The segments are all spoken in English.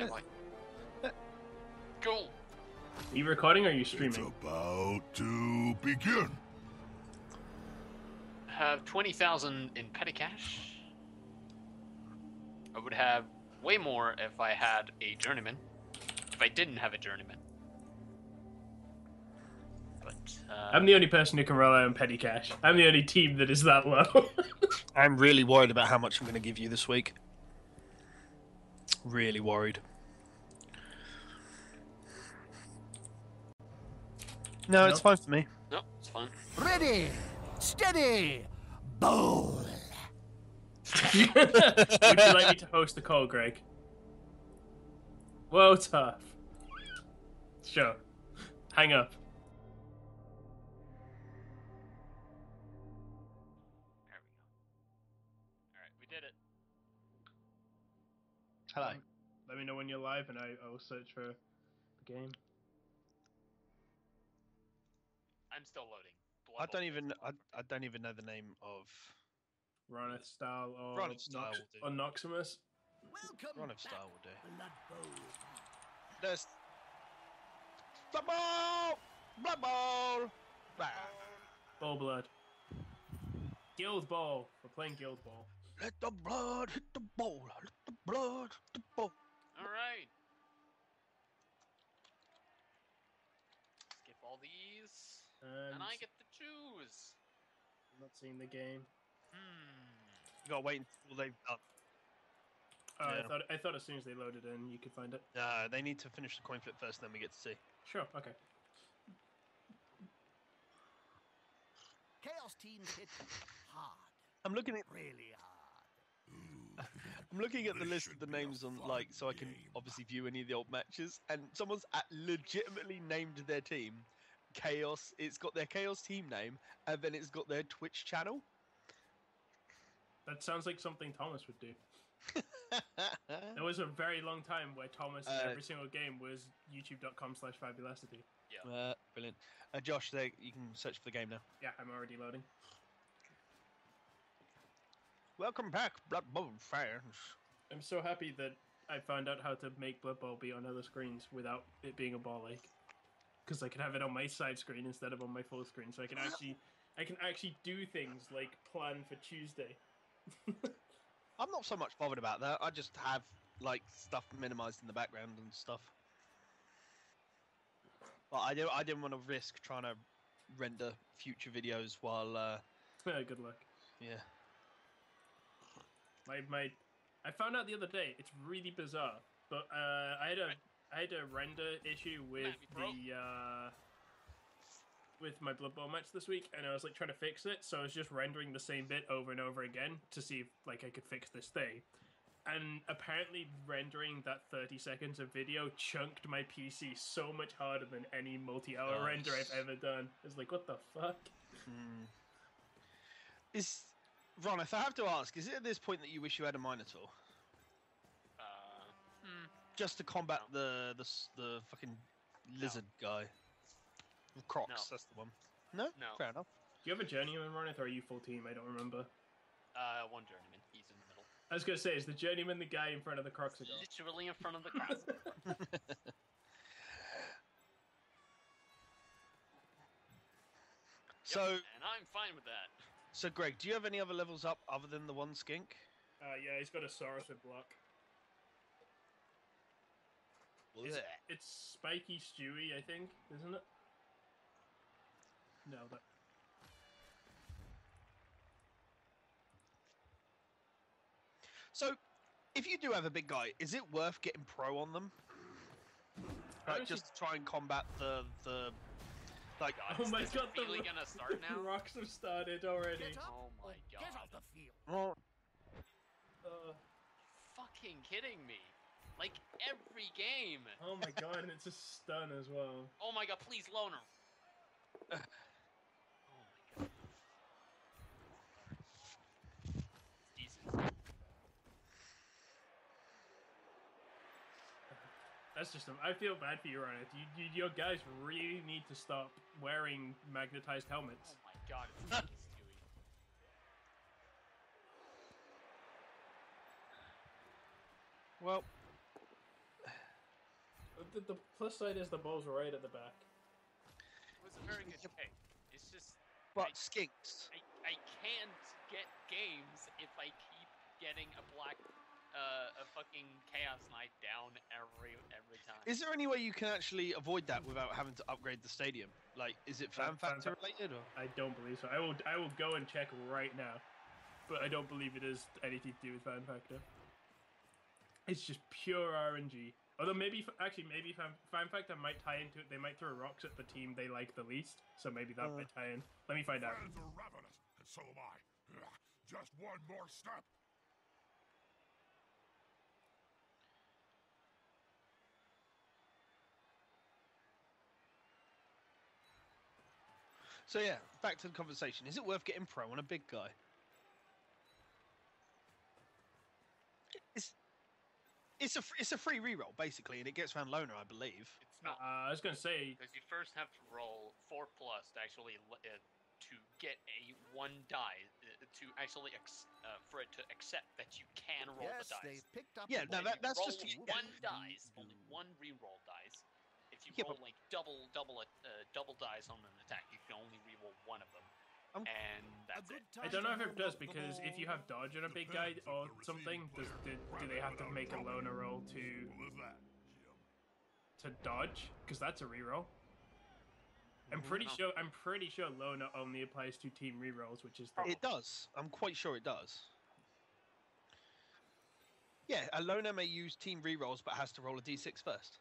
am I? Cool. Are you recording or are you streaming? It's about to begin. Have 20,000 in petty cash. I would have way more if I had a journeyman. If I didn't have a journeyman. But I'm the only person who can rely on petty cash. I'm the only team that is that low. I'm really worried about how much I'm going to give you this week. Really worried. No, it's fine for me. no, it's fine. Ready, steady, bowl. Would you like me to host the call, Greg? Whoa, tough. Sure. Hang up. There we go. Alright, we did it. Hello. Let me know when you're live and I'll search for the game. I'm still loading. I don't even know the name of Ronith style or Ronith style will do. Noximous. Welcome Ronith style will do. Blood Bowl. There's Blood Bowl! Blood Bowl! Bah. Ball blood. Guild Ball. We're playing Guild Ball. Let the blood hit the bowl. Let the blood hit the bowl. Alright. Skip all these. And I get to choose. I'm not seeing the game. You gotta wait until they've done. Oh, Yeah. I thought as soon as they loaded in, you could find it. No, they need to finish the coin flip first, then we get to see. Sure. Okay. Chaos teams hit hard, I'm looking at really hard. I'm looking at the This list should of the be a names on fun so I can game. obviously view any of the old matches, and someone's legitimately named their team Chaos. It's got their Chaos team name, and then it's got their Twitch channel. That sounds like something Thomas would do. There was a very long time where Thomas in every single game was youtube.com/fabulosity. Yeah. Brilliant. Josh, there you can search for the game now. Yeah, I'm already loading. Welcome back, Blood Bowl fans. I'm so happy that I found out how to make Blood Bowl be on other screens without it being a ball like, because I can have it on my side screen instead of on my full screen, so I can actually do things like plan for Tuesday. I'm not so much bothered about that. I just have like stuff minimized in the background and stuff. But I didn't want to risk trying to render future videos while. Good luck. Yeah. I found out the other day. It's really bizarre, but I had a render issue with with my Blood Bowl match this week, and I was like trying to fix it. So I was just rendering the same bit over and over again to see if like I could fix this thing. And apparently, rendering that 30 seconds of video chunked my PC so much harder than any multi-hour render I've ever done. It's like, what the fuck? Ron, if I have to ask, is it at this point that you wish you had a Minotaur? Just to combat the fucking lizard guy. Crocs, No. that's the one. No? No. Fair enough. Do you have a journeyman, Ronith, or are you full team? I don't remember. One journeyman. He's in the middle. I was gonna say, is the journeyman the guy in front of the Crocs ago? Literally in front of the cross. So, and I'm fine with that. so Greg, do you have any other levels up other than the one skink? Yeah, he's got a Saurus with block. It's Spiky Stewie, I think, isn't it? No, that. So, if you do have a big guy, is it worth getting pro on them? Like, just to try and combat the like. Oh my god, the really gonna start now? rocks have started already. Get up Oh my or god. get off the field. Well, Fucking kidding me. Like every game. Oh my god, and it's a stun as well. Oh my god, please loner. Oh my god. Jesus. That's just. I feel bad for you, Ryan. Your guys really need to stop wearing magnetized helmets. Oh my god, it's Spiky Stewie. well, the plus side is the ball's right at the back. It was a very good pick. It's just But skinks. I can't get games if I keep getting a fucking Chaos Knight down every time. Is there any way you can actually avoid that without having to upgrade the stadium? Like, is it fan factor related or? I don't believe so. I will go and check right now, but I don't believe it is anything to do with fan factor. It's just pure RNG. Although maybe fan factor might tie into it. They might throw rocks at the team they like the least, so maybe that might tie in. Let me find out. Fans are ravenous, and so am I. Just one more step. So yeah, back to the conversation. Is it worth getting pro on a big guy? It's a free reroll basically, and it gets around loner, I believe. It's not. I was gonna say Because you first have to roll 4+ to actually to get a 1 die to actually for it to accept that you can roll Yes, the dice. they've picked up. Yeah, the no, ball. that's roll just one dice, only 1 reroll dice. If you Yeah, roll but- like double dice on an attack, you can only reroll one of them, and that's it. I don't know if it does because if you have dodge on a big guy or something, do they have to make a loner roll to What is that, Jim? dodge? Because that's a reroll. I'm pretty sure loner only applies to team rerolls, which is the It does. I'm quite sure it does. Yeah, a loner may use team rerolls, but has to roll a d6 first.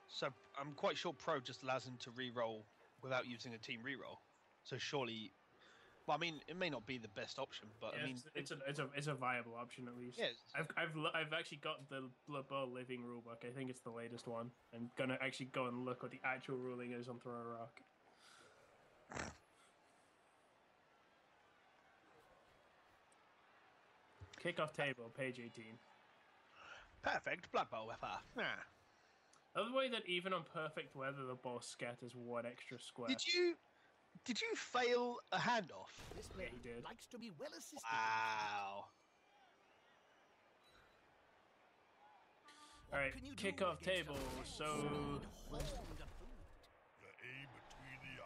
So I'm quite sure pro just allows him to reroll without using a team reroll. So surely, well, I mean, it may not be the best option, but I mean, it's a viable option at least. Yes. I've actually got the Blood Bowl Living rulebook. I think it's the latest one. I'm gonna actually go and look what the actual ruling is on Throw a Rock. Kickoff table, page 18. perfect Blood Bowl weapon. Nah. I love the way that even on perfect weather, the ball scatters 1 extra square. Did you fail a handoff? This Yeah, player he did. likes to be well assisted. Wow. What Alright, can you do kickoff against table. a So wonderful food? The aim between the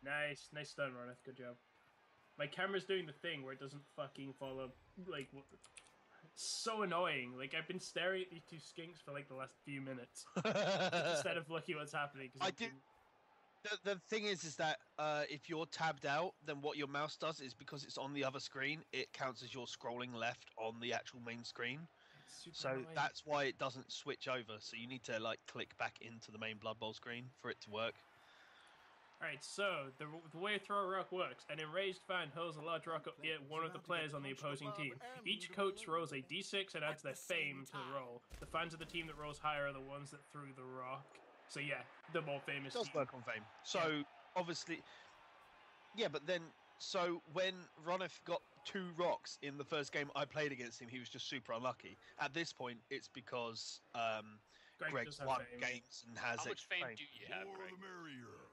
eyes. nice done, Ronith. Good job. My camera's doing the thing where it doesn't fucking follow. Like, it's so annoying. Like, I've been staring at these 2 skinks for like the last few minutes instead of looking what's happening. I did. The thing is that if you're tabbed out, then what your mouse does is because it's on the other screen, it counts as you're scrolling left on the actual main screen. So that's why it doesn't switch over. So you need to like click back into the main Blood Bowl screen for it to work. Alright, so the way Throw a Rock works, an enraged fan hurls a large rock at one of the players on the opposing team. Each coach rolls a d6 and adds their fame to the roll. The fans of the team that rolls higher are the ones that threw the rock. So yeah, the more famous It does team. work on fame. So obviously, yeah, but then so when Ronith got 2 rocks in the first game I played against him, he was just super unlucky. At this point, it's because Greg does have won fame. games and has How much extra fame do you have, More Greg? the merrier.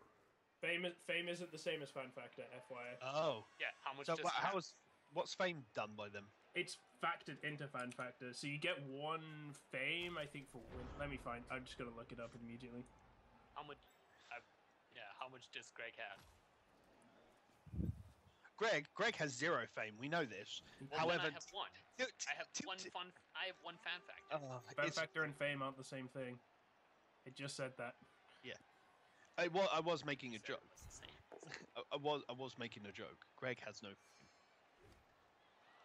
Fame isn't the same as fan factor, FYI. Oh, Yeah, how much so does what's fame done by them? It's factored into fan factor, so you get 1 fame, I think, for win. Let me find. I'm just gonna look it up immediately. how much? How much does Greg have? Greg has 0 fame. We know this. Well, However, then I have 1. I have one fan factor. Fan factor and fame aren't the same thing. It just said that. I was making a So joke. it's the same. I was making a joke. Greg has no.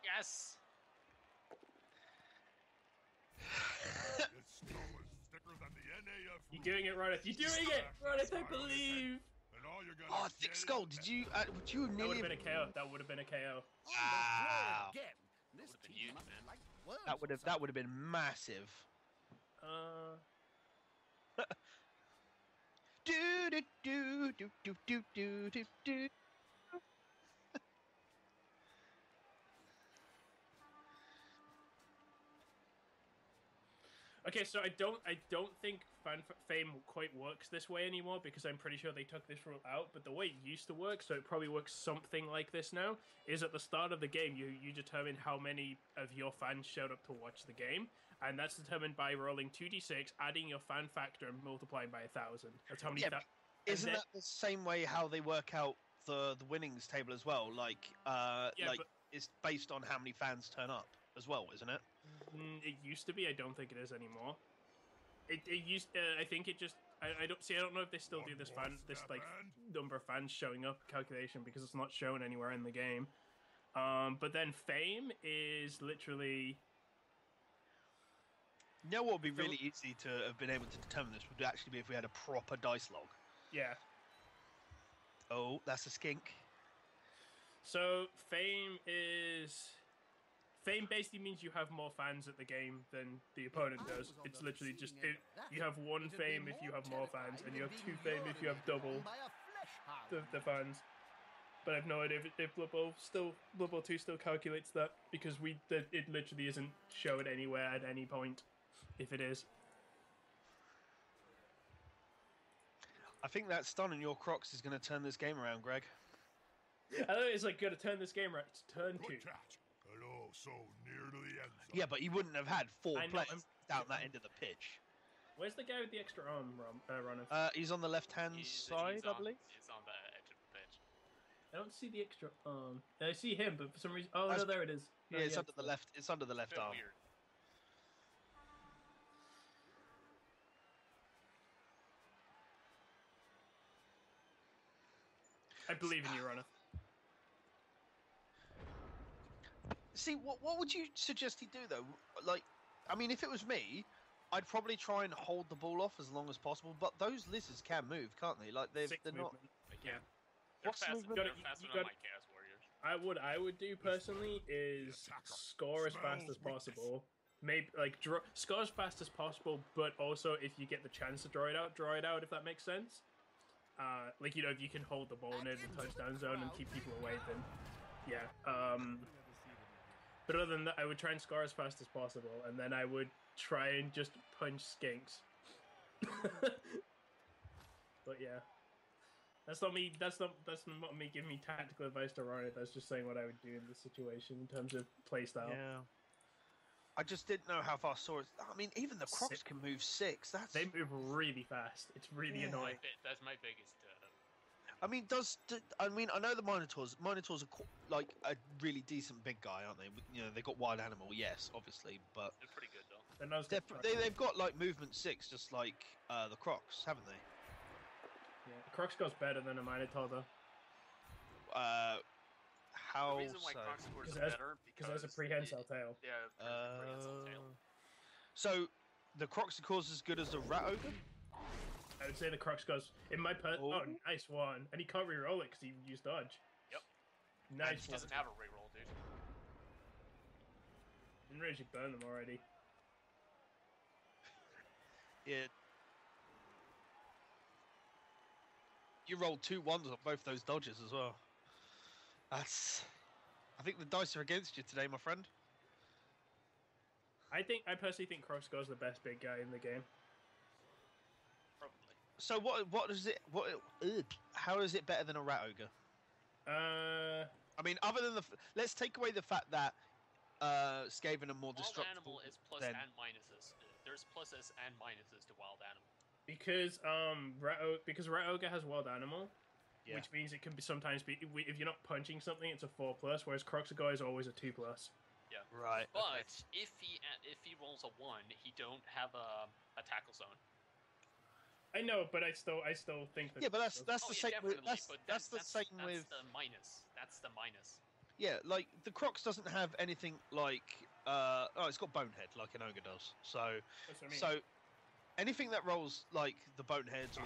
Yes. This skull is thicker than the NAF. You're doing it, Ronith. You're doing it, Ronith. I believe. And all you're gonna Oh, get thick is skull! that- Did you? Would you That would nearly? have been a KO. That would have been a KO. Wow. Again. This Would've been team huge, must man. like worms That would or have been massive. Do do do do do do do do do. Okay, so I don't think fame quite works this way anymore because I'm pretty sure they took this rule out. But the way it used to work, so it probably works something like this now, is at the start of the game you determine how many of your fans showed up to watch the game, and that's determined by rolling 2d6, adding your fan factor, and multiplying by 1,000. That's how many. Yeah, isn't that the same way how they work out the winnings table as well? Like, but it's based on how many fans turn up as well, isn't it? it used to be. I don't think it is anymore. It used. I think it just. I don't see. I don't know if they still do this number of fans showing up calculation because it's not shown anywhere in the game. But then fame is literally. You know what would be really easy to have been able to determine this would actually be if we had a proper dice log. Yeah. Oh, that's a skink. So fame basically means you have more fans at the game than the opponent does. It's literally just you have one fame if you have more fans, and you have 2 fame if you have double the fans. But I have no idea if Blood Bowl 2 still calculates that because it literally isn't shown anywhere at any point. If it is. I think that stun on your Crocs is going to turn this game around, Greg. I thought it's like going to turn this game right. It's turn 2. Hello, so near to the end zone. Yeah, but you wouldn't have had 4 players down that end of the pitch. Where's the guy with the extra arm, Ronith? He's on the left-hand side, I believe. He's on the edge of the pitch. I don't see the extra arm. I see him, but for some reason... Oh, no, there it is. Yeah, it's under the left. It's under the left arm. Weird. I believe in you, Ronith. See, what would you suggest he do, though? Like, I mean, if it was me, I'd probably try and hold the ball off as long as possible, but those lizards can move, can't they? Like, they're not... Yeah. What's the movement? They're faster than my Chaos Warriors. I would do personally is score as fast as possible. Maybe like score as fast as possible, but also if you get the chance to draw it out. If that makes sense. Like if you can hold the ball near the touchdown zone and keep people away, then yeah. But other than that, I would try and score as fast as possible, and then I would try and just punch skinks. But yeah. That's not me. That's not me giving me tactical advice to run it. That's just saying what I would do in this situation in terms of playstyle. Yeah. I just didn't know how fast swords. I mean, even the Crocs can move 6. They move really fast. It's really annoying. That's my biggest. I mean, I know the Minotaurs. Minotaurs are like a really decent big guy, aren't they? They got wild animal, yes, obviously, but they're pretty good though. They've got like movement 6, just like the Crocs, haven't they? Yeah, the Crocs goes better than a Minotaur, though. How the reason why so? Crocs scores better because there's a prehensile tail. Yeah, prehensile tail. So, the Crocs are as good as the Rat Ogre? I would say the Crocs goes in my Oh, nice one, and he can't re-roll it because he used dodge. Yep. Nice. He doesn't have a re-roll, dude. Didn't realize you burned them already. Yeah. You rolled 2 1s on both those dodges as well. I think the dice are against you today, my friend. I personally think Crocs goes the best big guy in the game. Probably. So what is it? How is it better than a Rat Ogre? I mean, other than let's take away the fact that Skaven are more destructible. Wild animal is plus than... and minuses. There's pluses and minuses to wild animal. Because Rat Ogre has wild animal, which means it can sometimes be if you're not punching something, it's a 4+, whereas Croxagoy is always a 2+. Yeah. Right. But if he rolls a 1, he don't have a tackle zone. I know, but I still think that. Yeah, but that's the same. That's the same with the minus. That's the minus. Yeah, like the Crocs doesn't have anything like it's got Bonehead like an ogre does. So That's what I mean. so anything that rolls like the Boneheads or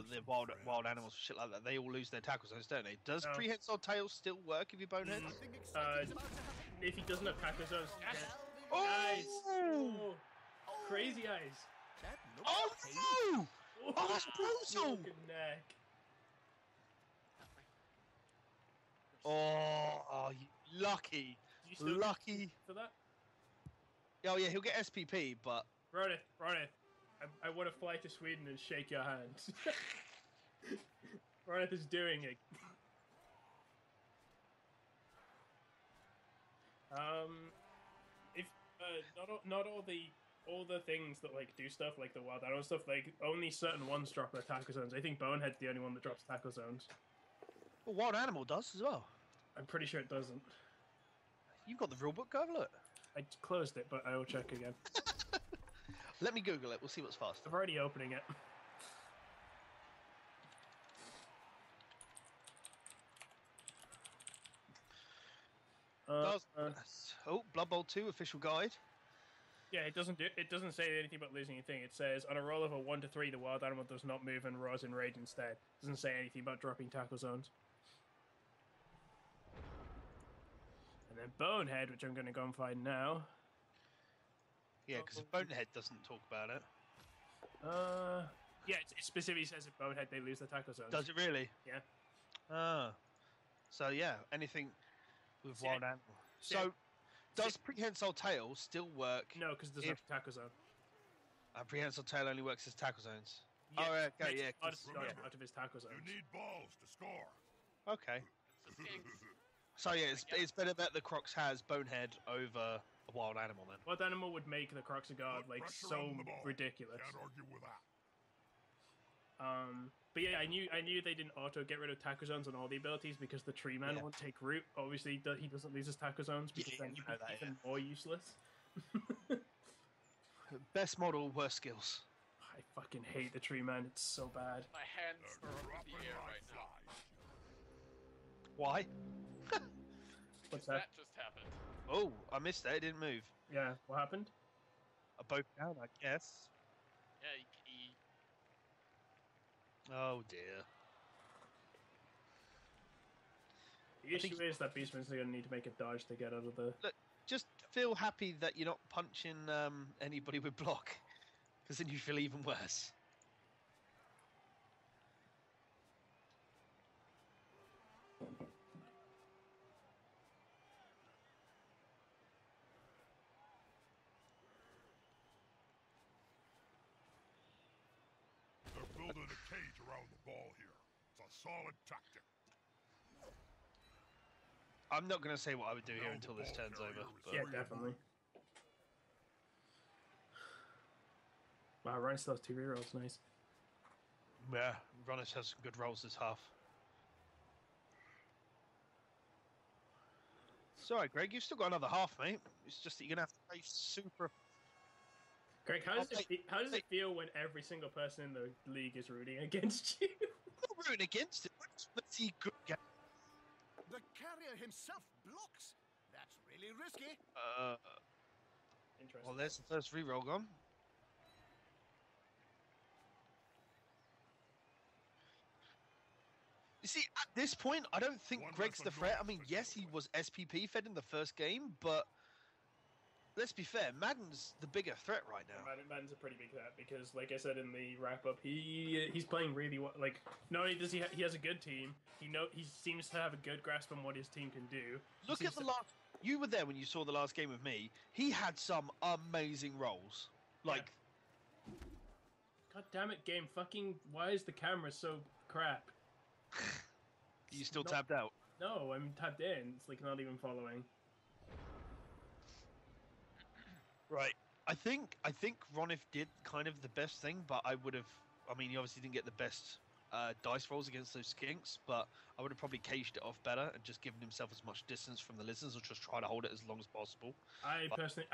the wild animals shit like that, they all lose their tackle zones, don't they? Does No. Prehensile Tail still work if you're Boneheads? If he doesn't have tackle zones, Oh! nice. Oh, crazy eyes. Oh no! Oh, that's brutal! Broken neck. Oh, you lucky. You still Lucky. for that? Oh yeah, he'll get SPP, but Ronith, I want to fly to Sweden and shake your hand. Ronith is doing it. If not all the things that like do stuff like the wild animal stuff, like only certain ones drop their tackle zones. I think Bonehead's the only one that drops tackle zones. Well, wild animal does as well. I'm pretty sure it doesn't. You've got the rule book, go have a look. I closed it, but I will check again. Let me Google it. We'll see what's fast. I'm already opening it. Blood Bowl 2 official guide. Yeah, it doesn't say anything about losing anything. It says on a roll of a 1 to 3, the wild animal does not move and roars in rage instead. It doesn't say anything about dropping tackle zones. And then Bonehead, which I'm going to go and find now. Yeah, because Bonehead doesn't talk about it. Yeah, it specifically says if Bonehead they lose their tackle zones. Does it really? Yeah. So yeah, anything with wild animal. So, does prehensile tail still work? No, because there's no tackle zone. Prehensile tail only works as tackle zones. Yeah, oh, okay, yeah. Out of his tackle zones. You need balls to score. Okay. So skinks. So yeah, it's better that the Crocs has Bonehead over a wild animal then. What animal would make the Crocs guard Put like pressure so on the ball. ridiculous? Can't argue with that. But yeah, I knew they didn't auto get rid of tackle zones on all the abilities because the tree man won't take root. Obviously, he doesn't lose his tackle zones because then he'd be even more useless. Best model, worst skills. I fucking hate the tree man. It's so bad. My hands are up in the air right now. Why? What's that? That just happened. Oh, I missed that. It didn't move. Yeah, what happened? A boat down, I guess. Yeah, he Oh dear. The issue is that Beastman's going to need to make a dodge to get out of the... Look, just feel happy that you're not punching anybody with block, because then you feel even worse. They're building a cage around the ball here. It's a solid tactic. I'm not going to say what I would do here until this turn's over. But... Yeah, definitely. Wow, Ryan still has 2 rerolls. Nice. Yeah, Ronith has some good rolls this half. It's alright, Greg. You've still got another half, mate. It's just that you're going to have to play super... Greg, how does it feel when every single person in the league is rooting against you? I'm not rooting against it. Let's see good game. The carrier himself blocks. That's really risky. Interesting. Well, there's the first reroll gone. You see, at this point, I don't think One Greg's less the than threat. I goal, mean, but yes, he was SPP fed in the first game, but let's be fair, Madden's the bigger threat right now. Madden's a pretty big threat because, like I said in the wrap up, he's playing really well. Like, not only does he has a good team, he seems to have a good grasp on what his team can do. Look at the last. You were there when you saw the last game with me. He had some amazing rolls. Like, God damn it, game! Fucking, why is the camera so crap? you still tabbed out. No, I'm tapped in. It's like not even following. Right. I think Ronith did kind of the best thing, but I would have. I mean, he obviously didn't get the best dice rolls against those skinks, but I would have probably caged it off better and just given himself as much distance from the lizards, or just try to hold it as long as possible. I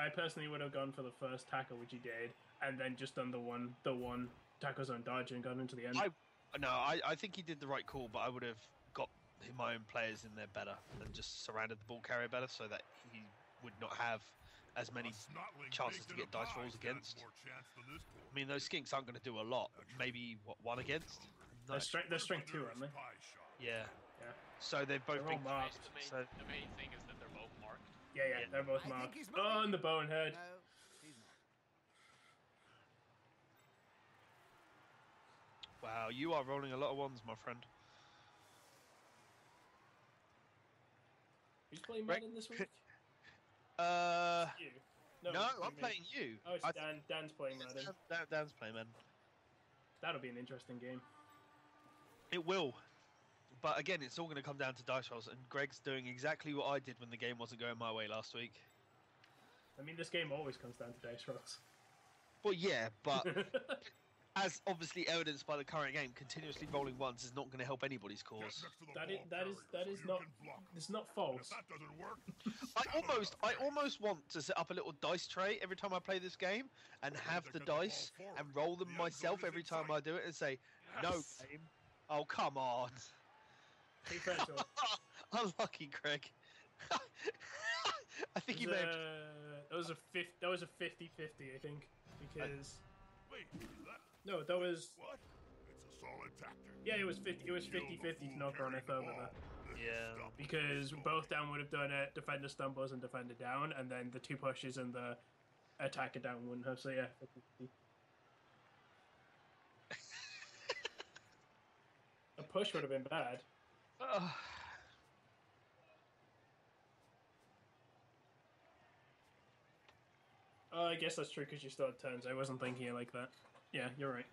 personally would have gone for the first tackle, which he did, and then just done the one tackle zone dodge and gone into the end. I think he did the right call, but I would have got my own players in there better and just surrounded the ball carrier better so that he would not have as many chances to get dice rolls against. I mean, those skinks aren't going to do a lot. Maybe, one against? No. They're strength 2, aren't they? Yeah. Yeah. So they've both They're all been marked. The main thing is that they're both marked. Yeah, they're both I think marked. he's Oh, moving. and the bonehead. No, he's not. Wow, you are rolling a lot of ones, my friend. Who's playing Madden this week? Uh, You. No, I'm me. playing you. Oh, it's Dan's playing Madden. Dan's playing Madden. That'll be an interesting game. It will. But again, it's all going to come down to dice rolls, and Greg's doing exactly what I did when the game wasn't going my way last week. I mean, this game always comes down to dice rolls. Well, yeah, but as obviously evidenced by the current game, continuously rolling ones is not going to help anybody's cause. That is not. It's not false. That doesn't work. I almost want to set up a little dice tray every time I play this game and have the dice and roll them myself every time I do it and say, "No game." Oh, come on. Unlucky, Craig. I think you may have... That was a 50-50, I think, because Wait, is that no, that was what? It's a solid tactic. yeah, it was 50-50 to knock Ronith over there. Yeah. Because both down would have done it, defender stumbles and defender down, and then the two pushes and the attacker down wouldn't have. So yeah, 50-50. A push would have been bad. Oh, I guess that's true because you still had turns. I wasn't thinking it like that. Yeah, you're right.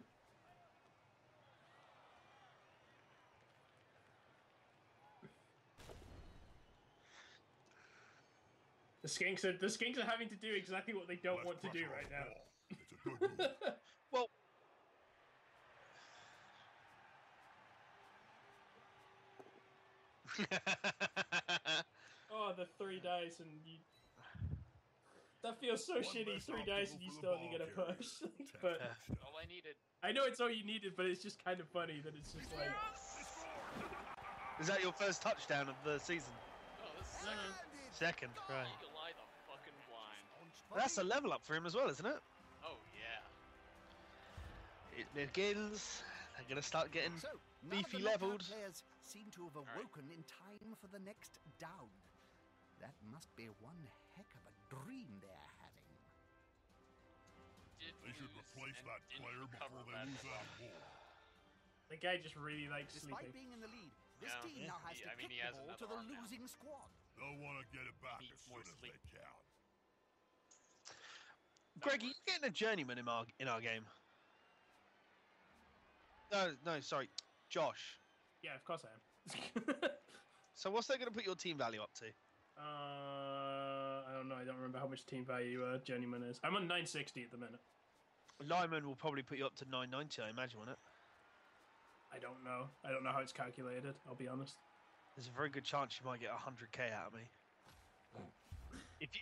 The skinks are having to do exactly what they don't want to do right now. It's a good move. Well... Oh, the 3 dice and you... That feels so shitty, 3 dice and you still only get a push. But All I needed. I know it's all you needed, but it's just kind of funny that it's just like... Is that your first touchdown of the season? Oh, this is Second, right. Eagle Eye the fucking blind. That's a level up for him as well, isn't it? Oh, yeah. It begins. They're going to start getting So, none of beefy the knockout leveled. players seem to have awoken in time for the next down. That must be one heck of a dream they're having. Did They should lose replace and that didn't player recover before they that lose far. that ball. The guy just really likes Despite sleeping. being in the lead, this Yeah. team now has to I mean, kick he has the ball to another the arm now. losing squad. They'll want to get it back Needs as soon more as sleep. they can. Greg, are you getting a journeyman in our game? No, sorry, Josh. Yeah, of course I am. So what's that going to put your team value up to? I don't know. I don't remember how much team value Journeyman is. I'm on 960 at the minute. Lyman will probably put you up to 990, I imagine, won't it? I don't know. I don't know how it's calculated. I'll be honest. There's a very good chance you might get 100k out of me. If you...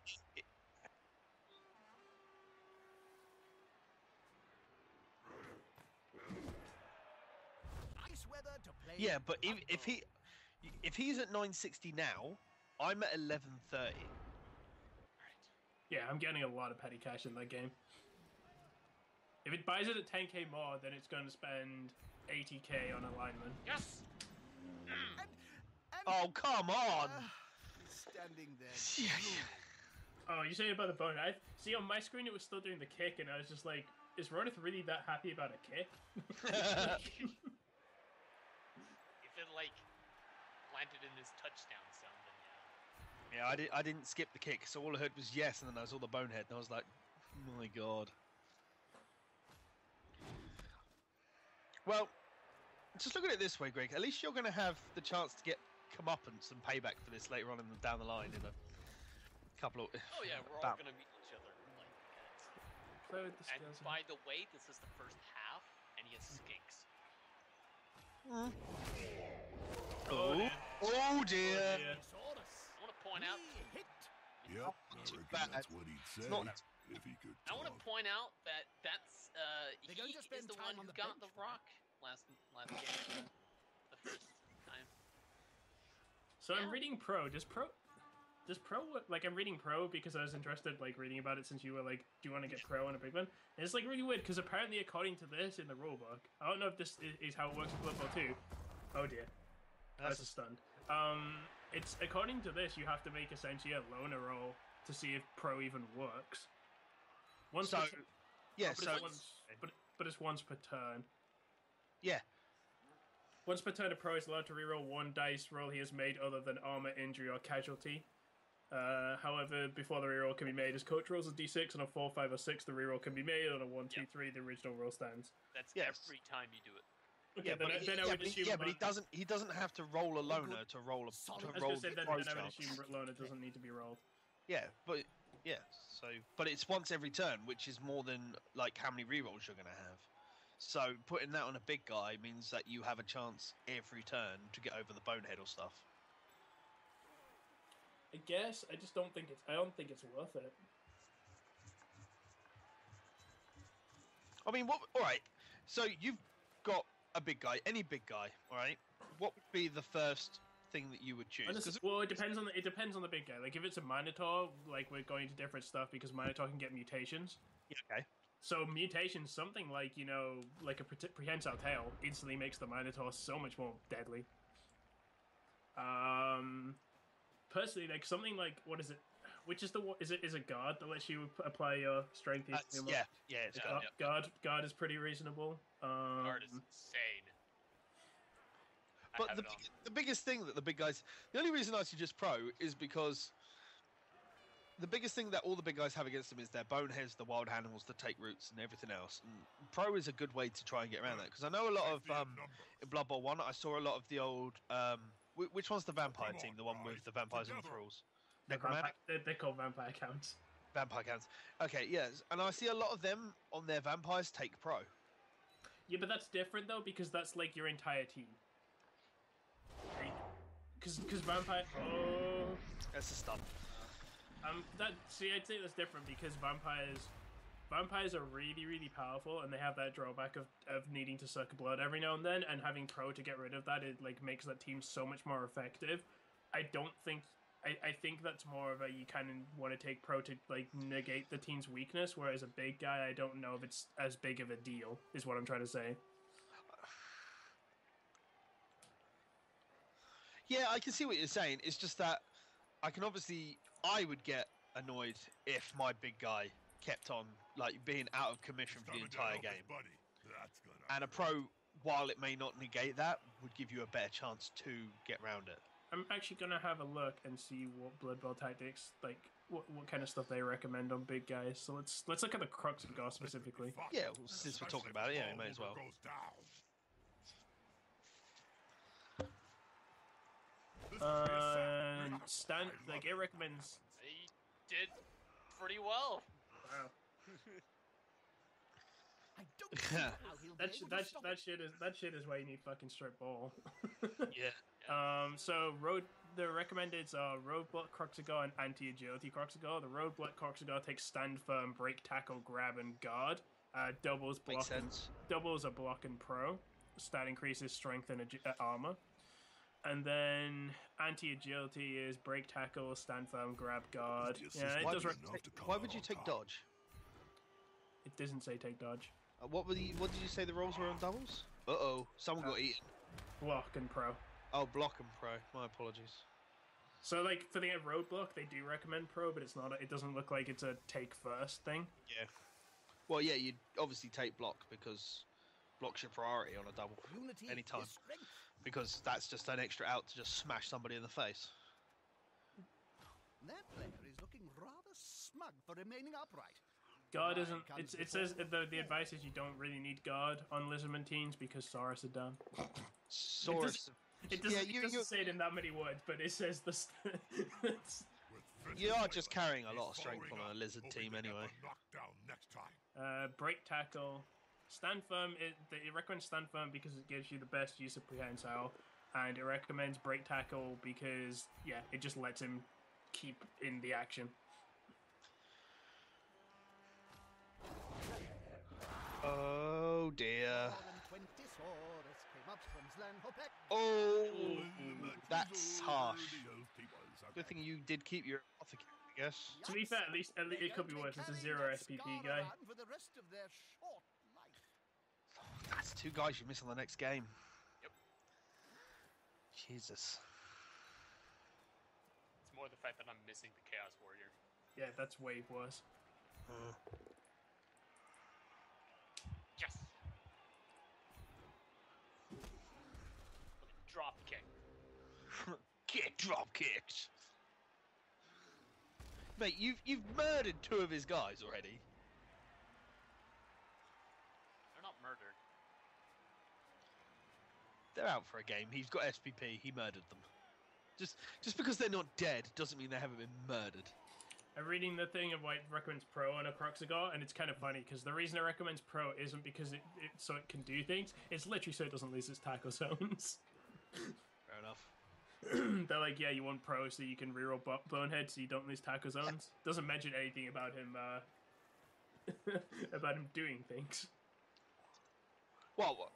Nice weather to play. Yeah, but if he's at 960 now, I'm at 1130. Yeah, I'm getting a lot of petty cash in that game. If it buys it at 10k more, then it's going to spend 80k on a lineman. Yes! And Oh, come on! standing there. Oh, you're saying about the bone? I see on my screen it was still doing the kick, and I was just like, is Ronith really that happy about a kick? If it, like, landed in his touchdown sound, then yeah. Yeah, I didn't skip the kick, so all I heard was yes, and then I saw the bonehead, and I was like, my god. Well, just look at it this way, Greg. At least you're going to have the chance to get comeuppance and payback for this later on down the line in a couple of... Oh, yeah, we're all about- gonna meet each other. Like, Play with the and skills. by the way, this is the first half, and he has skinks. Oh dear. Yeah. I want to point out. Hit. Yep, I reckon bad. that's what he'd say not- if he could I want to talk. point out that that's They're he going to is spend the time one on who the got bench the rock last game, the first time. So I'm Yeah. reading Pro. Does Pro like I'm reading Pro because I was interested like reading about it since you were like, do you want to get Pro on a big one? And it's like really weird because apparently according to this in the rulebook, I don't know if this is how it works in Blood Bowl 2. Oh dear, that's a stunned. It's according to this you have to make essentially a loner roll to see if Pro even works. Once So, per- yeah, but so... it's once, but it's once per turn. Yeah, Once per turn, a pro is allowed to reroll one dice roll he has made other than armor, injury, or casualty. However, before the reroll can be made, as coach rolls a d6 on a 4, 5, or 6, the reroll can be made. On a 1, 2, 3, the original roll stands. That's Yes. every time you do it. Okay, then I would assume. but he doesn't have to roll a loner to roll a Solid. I was roll going to say the then pro I would chance. assume Lona doesn't need to be rolled. Yeah, but it's once every turn, which is more than like how many rerolls you're going to have. So putting that on a big guy means that you have a chance every turn to get over the bonehead or stuff. I guess I just don't think it's worth it. I mean, what? All right. So you've got a big guy, any big guy, all right? What would be the first thing that you would choose? Honestly, well, it depends on the big guy. Like if it's a Minotaur, like we're going to different stuff because Minotaur can get mutations. Yeah, okay. So mutations, something like like a prehensile tail, instantly makes the Minotaur so much more deadly. Personally, like something like what is it? Which is is it guard that lets you apply your strength? It's Yeah, guard. Guard is pretty reasonable. Guard is insane. I But have it on. the biggest thing that the big guys, the only reason I suggest pro is because the biggest thing that all the big guys have against them is their boneheads, the wild animals, the take roots, and everything else. And pro is a good way to try and get around that because I know a lot of in Blood Bowl 1, I saw a lot of the old. Which one's the vampire team? The one with the vampires and the thralls. Necromantic. They're called vampire counts. Vampire counts. Okay, yes, and I see a lot of them on their vampires take pro. Yeah, but that's different though because that's like your entire team. Because vampire. Oh. That's a stun. I'd say that's different because vampires are really, really powerful, and they have that drawback of needing to suck blood every now and then, and having pro to get rid of that, it like makes that team so much more effective. I think that's more of a you kind of want to take pro to like negate the team's weakness, whereas a big guy, I don't know if it's as big of a deal, is what I'm trying to say. Yeah, I can see what you're saying. It's just that I would get annoyed if my big guy kept on like being out of commission for the entire game. And a pro, while it may not negate that, would give you a better chance to get round it. I'm actually gonna have a look and see what Blood Bowl tactics, like what kind of stuff they recommend on big guys. So let's look at the Crux of God specifically. Yeah, well, since we're talking about it, yeah, we may as well. Like it recommends. He did pretty well. Wow. I don't see how he'll be able to stop it. That shit is why you need fucking strip ball. Yeah. So the recommendeds are roadblock Croxigar and anti-agility Croxigar. The roadblock Croxigar takes stand firm, break, tackle, grab, and guard. Doubles block. Doubles a block and pro. Stat increases strength and armor. And then anti-agility is break, tackle, stand firm, grab, guard. Yeah, it does. Why would you take dodge? It doesn't say take dodge. What did you say the rolls were on doubles? Uh-oh, someone got eaten. Block and pro. Oh, block and pro. My apologies. So, like, for the roadblock, they do recommend pro, but it's not. It doesn't look like it's a take first thing. Yeah. Well, yeah, you'd obviously take block because block's your priority on a double Unity anytime. is strength. Because that's just an extra out to just smash somebody in the face. That player is looking rather smug for remaining upright. Guard isn't. It says the advice is you don't really need guard on Lizardman teams because Saurus are done. Saurus. It doesn't say it in that many words, but it says the. You are just carrying a lot of strength on a lizard team anyway. Break tackle, stand firm. It recommends stand firm because it gives you the best use of prehensile, and it recommends break tackle because it just lets him keep in the action. Oh dear. Oh, that's harsh. Good thing you did keep your apothecary, I guess. To be fair, at least it could be worse. It's a 0 SPP guy. That's 2 guys you miss on the next game. Yep. Jesus. It's more the fact that I'm missing the Chaos Warrior. Yeah, that's way worse. Yes. Drop kick. Get drop kicked. Mate, you've murdered 2 of his guys already. They're not murdered. They're out for a game. He's got SPP. He murdered them. Just because they're not dead doesn't mean they haven't been murdered. I'm reading the thing of why it recommends Pro on a Croxigar, and it's kind of funny because the reason it recommends Pro isn't because it so it can do things. It's literally so it doesn't lose its tackle zones. Fair enough. They're like, yeah, you want Pro so you can reroll Bonehead so you don't lose tackle zones. Doesn't mention anything about him about him doing things. Well,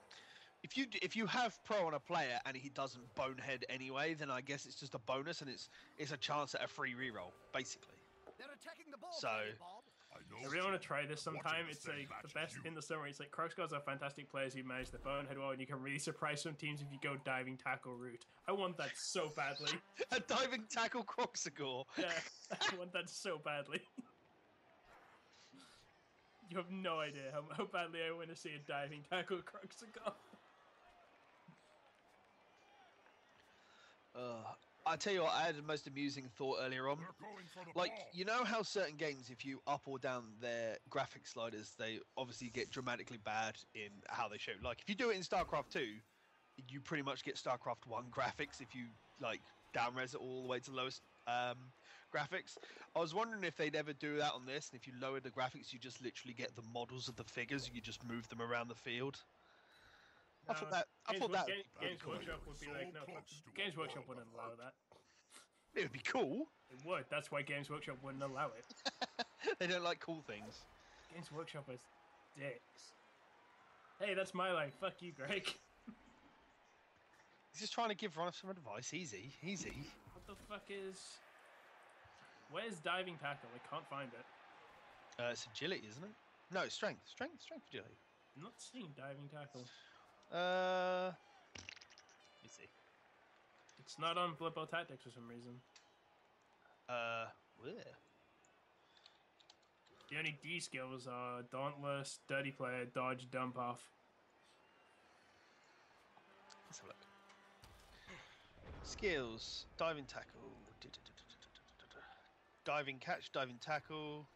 if you have Pro on a player and he doesn't Bonehead anyway, then I guess it's just a bonus and it's a chance at a free reroll, basically. They're attacking the ball. So. Bob. I really want to try this sometime. It's like the best in the summer. It's like Croxgars are fantastic players who manage the Bonehead well, and you can really surprise some teams if you go diving tackle route. I want that so badly. A diving tackle Croxigar. Yeah, I want that so badly. You have no idea how badly I want to see a diving tackle Croxigar. I tell you what, I had the most amusing thought earlier on. They're going for the Like, ball. you know how certain games, if you up or down their graphic sliders, they obviously get dramatically bad in how they show. Like, if you do it in StarCraft 2, you pretty much get StarCraft 1 graphics if you, like, down-res it all the way to the lowest graphics. I was wondering if they'd ever do that on this, and if you lower the graphics, you just literally get the models of the figures, you just move them around the field. I thought that Games Workshop would be like, no, Games Workshop wouldn't allow that. it would be cool. It would. That's why Games Workshop wouldn't allow it. They don't like cool things. Games Workshop is dicks. Hey, that's my life. Fuck you, Greg. He's just trying to give Ron some advice. Easy. What the fuck is... Where's diving tackle? I can't find it. It's agility, isn't it? No, strength, agility. I'm not seeing diving tackle. Let me see. It's not on Blood Bowl Tactics for some reason. Where? The only D skills are Dauntless, Dirty Player, Dodge, Dump Off. Let's have a look. Skills, diving tackle, diving catch, diving tackle.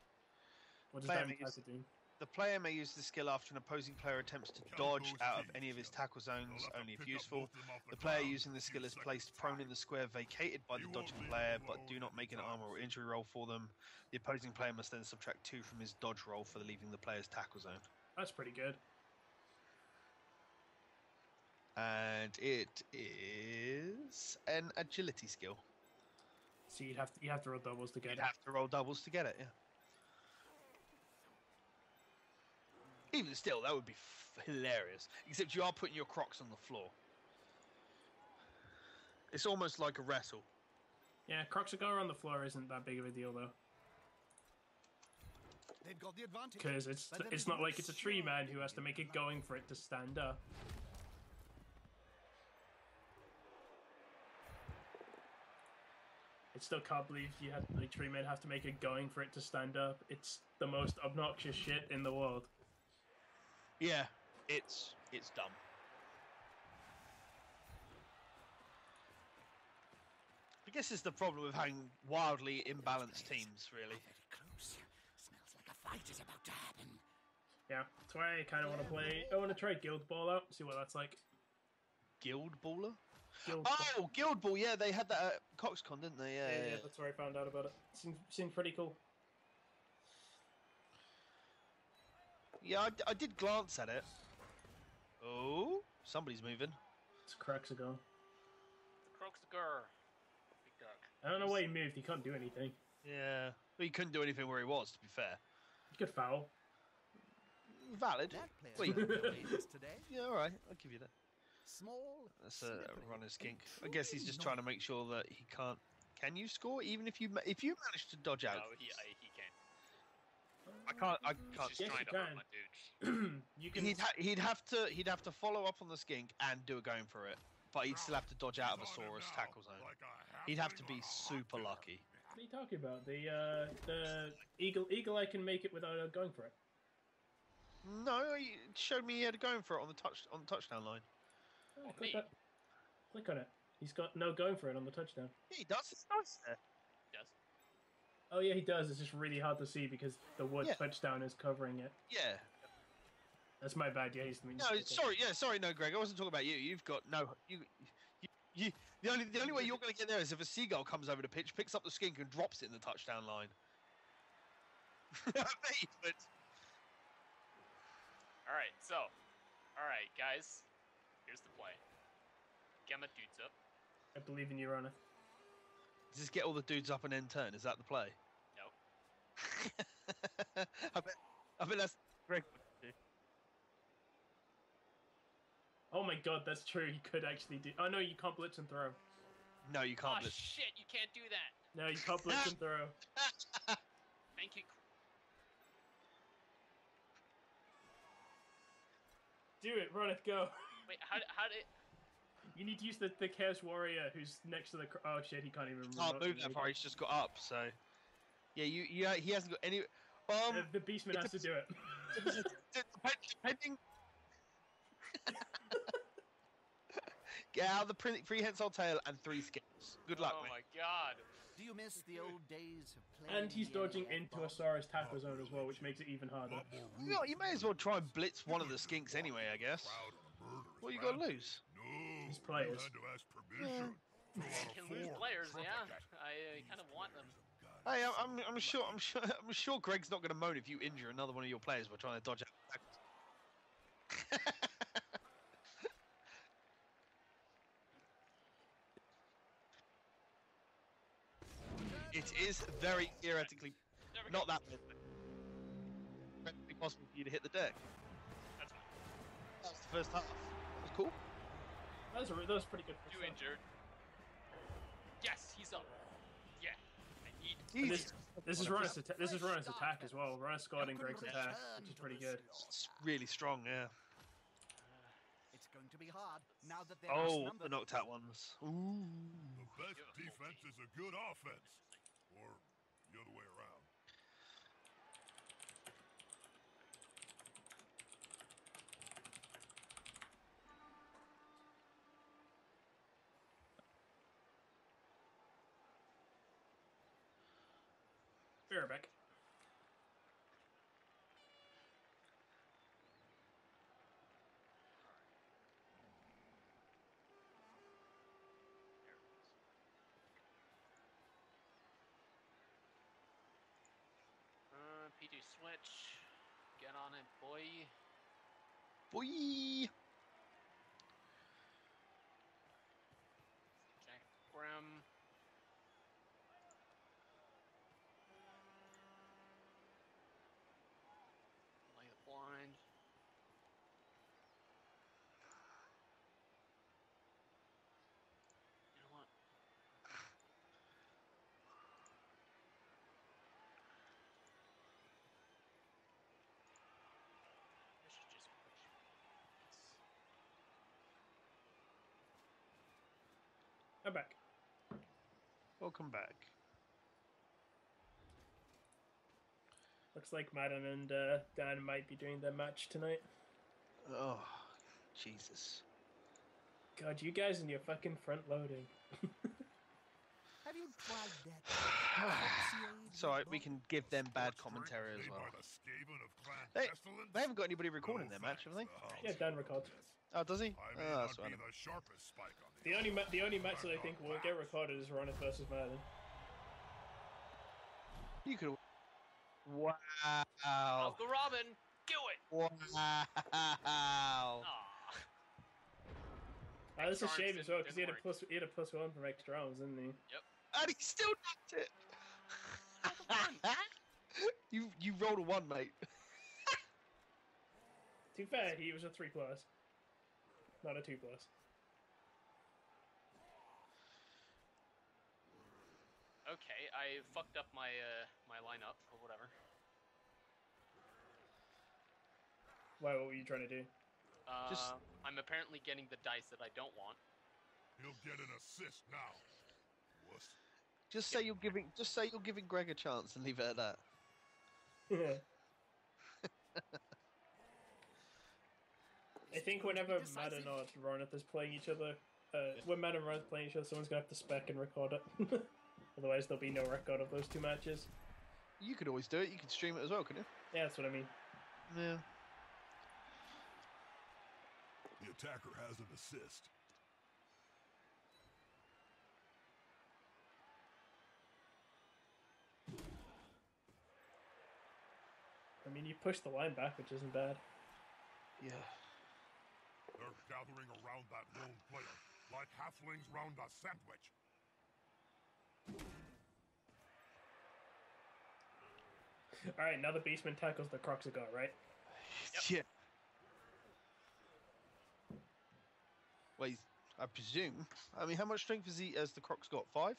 What does Player diving makes- tackle do? The player may use the skill after an opposing player attempts to dodge out of any of his tackle zones, only if useful. The player using the skill is placed prone in the square vacated by the dodging player, but do not make an armor or injury roll for them. The opposing player must then subtract 2 from his dodge roll for leaving the player's tackle zone. That's pretty good. And it is an agility skill. So you have to roll doubles to get You'd it. have to roll doubles to get it, yeah. Even still, that would be hilarious. Except you are putting your Crocs on the floor. It's almost like a wrestle. Yeah, Croxigar on the floor isn't that big of a deal though, They've got the advantage. because it's not like it's a tree man who has to make it going for it to stand up. I still can't believe tree men have to make it going for it to stand up. It's the most obnoxious shit in the world. Yeah, it's dumb. I guess it's the problem with having wildly imbalanced teams, really. Very close. Smells like a fight is about to happen. Yeah, that's why I kind of want to play. I want to try Guild Ball out, see what that's like. Guild Baller? Guild Ball. Oh, Guild Ball, yeah, they had that at CoxCon, didn't they? Yeah, that's where I found out about it. Seemed pretty cool. Yeah, I did glance at it. Oh, somebody's moving. It's Croxigar. Croxigar. Big dog. I don't know why he moved. He can't do anything. Yeah, well, he couldn't do anything where he was, to be fair. He could foul. Valid. That player Wait. played this today. Yeah, all right, I'll give you that. Small. That's a slippery, runner's kink. I and guess he's just trying to make sure that he can't. Can you score even if you manage to dodge out? No, he can. I can't. He's just Yes, trying you to hurt can. my dudes. You can. He'd have to follow up on the skink and do a going for it, but he'd still have to dodge out of a Saurus tackle zone. He'd have to be super lucky. What are you talking about? The eagle eye can make it without going for it. No, he showed me he had a going for it on the touchdown line. Oh, click on it. He's got no going for it on the touchdown. Yeah, he does. It's nice there. Yes. Oh yeah, he does. It's just really hard to see because the wood Yeah. touchdown is covering it. Yeah. That's my bad. Yeah, he's No, sorry. Yeah, sorry. No, Greg. I wasn't talking about you. You've got no. You. The only way you're going to get there is if a seagull comes over the pitch, picks up the skink, and drops it in the touchdown line. I bet you would. All right, guys. Here's the play. Get my dudes up. I believe in you, Ronith. Just get all the dudes up and then turn. Is that the play? No. I bet that's Greg. Oh my god, that's true. You could actually do. Oh no, you can't blitz and throw. No, you can't. Oh shit! You can't do that. No, you can't blitz and throw. Thank you. Do it, Ronith, go. Wait, how did? You need to use the Chaos Warrior who's next to the. Oh shit, he can't even. Can't move that far. He's just got up. So, yeah, he hasn't got any. The Beastman has to do it. Depending. Get out the prehensile tail and 3 skips. Good luck, Oh mate. my god. Do you miss the old days of playing? And he's dodging into a Saurus tackle zone as well, which makes it even harder. You may as well try and blitz one of the skinks anyway, I guess. What you got to lose? No, His players. you had to ask permission. Throw out You a can lose four. players, Trump yeah. it. I kind of want them. Hey, I'm sure Greg's not going to moan if you injure another one of your players by trying to dodge out. It is very theoretically There we not go. that theoretically possible for you to hit the deck. That's fine. That's the first half. That was cool. That was pretty good. You injured. Yes, he's up. Yeah. I need. And Easy. this is Ronith's attack as well. Ronith's guarding Greg's attack, which is pretty good. It's really strong, yeah. It's going to be hard now that they're outnumbered. The knocked out ones. Ooh. The best defense is a good offense. Or the other way around. Be right back. P2 switch. Get on it, boy. Boy. Jack Grim. Lay the blind. You know what? I should just push. I'm back. Welcome back. Looks like Madden and Dan might be doing their match tonight. Oh, Jesus. God, you guys and your fucking front loading. Have you tried that? It's alright, we can give them bad commentary as Made well. by the Skaven of Clan They, Pestilence? they haven't got anybody recording their match, have they? Yeah, Dan records. Oh, does he? I may Oh, not that's be right. the sharpest spike on The only match that I think will get recorded is Ronith versus Madden. You could. Wow. Uncle Robin, do it! Wow. Aw. That's a Extra shame arms as well because didn't work. he had a plus one from extra rounds, didn't he? And he still knocked it. You rolled a 1, mate. To be fair, he was a 3+, not a 2+. Okay, I fucked up my my lineup or whatever. Why? What were you trying to do? Just- I'm apparently getting the dice that I don't want. He'll get an assist now. Wuss. Just say you're giving Greg a chance and leave it at that. I think whenever Madden or Ronith is playing each other, when Madden and Ronith playing each other, someone's gonna have to spec and record it. Otherwise, there'll be no record of those 2 matches. You could always do it. You could stream it as well, couldn't Yeah, that's what I mean. you? Yeah. The attacker has an assist. I mean, you push the line back, which isn't bad. Yeah. They're gathering around that lone player, like halflings round a sandwich. Alright, now the Beastman tackles the Croxigar, right? Yeah. Well, I presume. I mean, how much strength has the Croc's got? 5?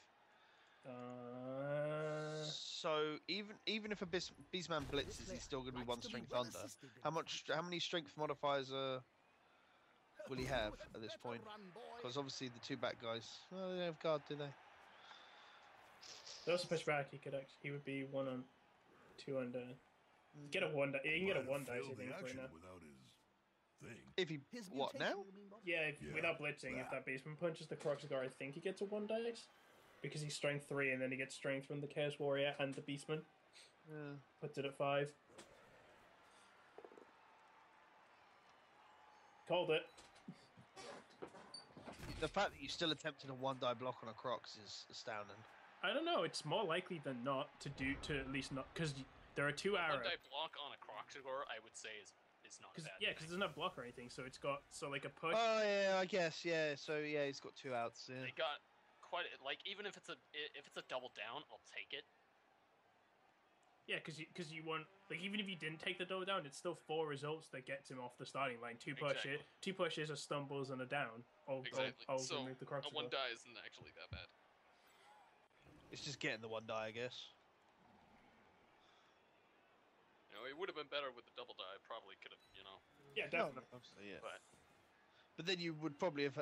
So even if a Beastman blitzes, he's still going to be 1 strength under. How many strength modifiers will he have at this point? Because obviously the 2 back guys, well, they don't have guard, do they? They also push back. He would be 1 on 2 under. Get a 1. He can get a 1 dice, I think, right now. Without his thing. If he what now? Yeah, without blitzing, if that Beastman punches the Croxigar, I think he gets a 1 dice. Because he's strength 3, and then he gets strength from the Chaos Warrior and the Beastman. Yeah. Puts it at 5. Called it. The fact that you still attempted a 1 die block on a Crocs is astounding. I don't know. It's more likely than not to at least not, because there are 2 arrows. 1 die block on a Croxigor, I would say, is not bad. Yeah, because it doesn't have block or anything, so it's got like a push. Oh yeah, I guess yeah. So yeah, he's got 2 outs. Yeah. They got quite like even if it's a double down, I'll take it. Yeah, because you want, like, even if you didn't take the double down, it's still 4 results that gets him off the starting line. 2 pushes, 2 pushes, a stumbles, and a down. Exactly. So remove the Croxigar. a 1 die isn't actually that bad. It's just getting the 1 die, I guess. You know, it would have been better with the double die. Probably could have, you know. Yeah, definitely. Obviously, yeah. But then you would probably have,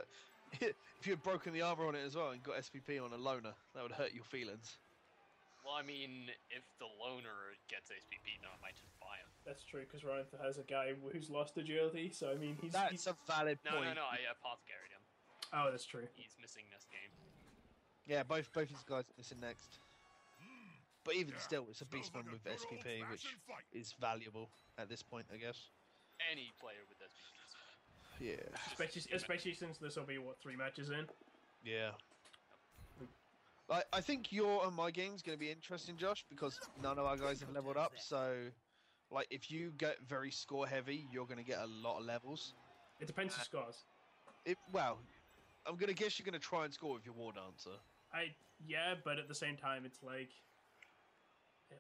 if you had broken the armor on it as well and got SPP on a loner, that would hurt your feelings. well, I mean, if the loner gets SPP, no, I might just buy him. That's true, because Ronith has a guy who's lost agility, so I mean, That's a valid No, point. no, I apothecarried him. Oh, that's true. He's missing this game. Yeah, both these guys are missing next. But even still, it's a Beastman with SPP, which is valuable at this point, I guess. Any player with SPP is fine. Yeah. Especially since this will be, what, 3 matches in? Yeah. I think your and my game's going to be interesting, Josh, because none of our guys have leveled up. So, like, if you get very score heavy, you're going to get a lot of levels. It depends who scores. Well, I'm going to guess you're going to try and score with your War Dancer. Yeah, but at the same time, it's like,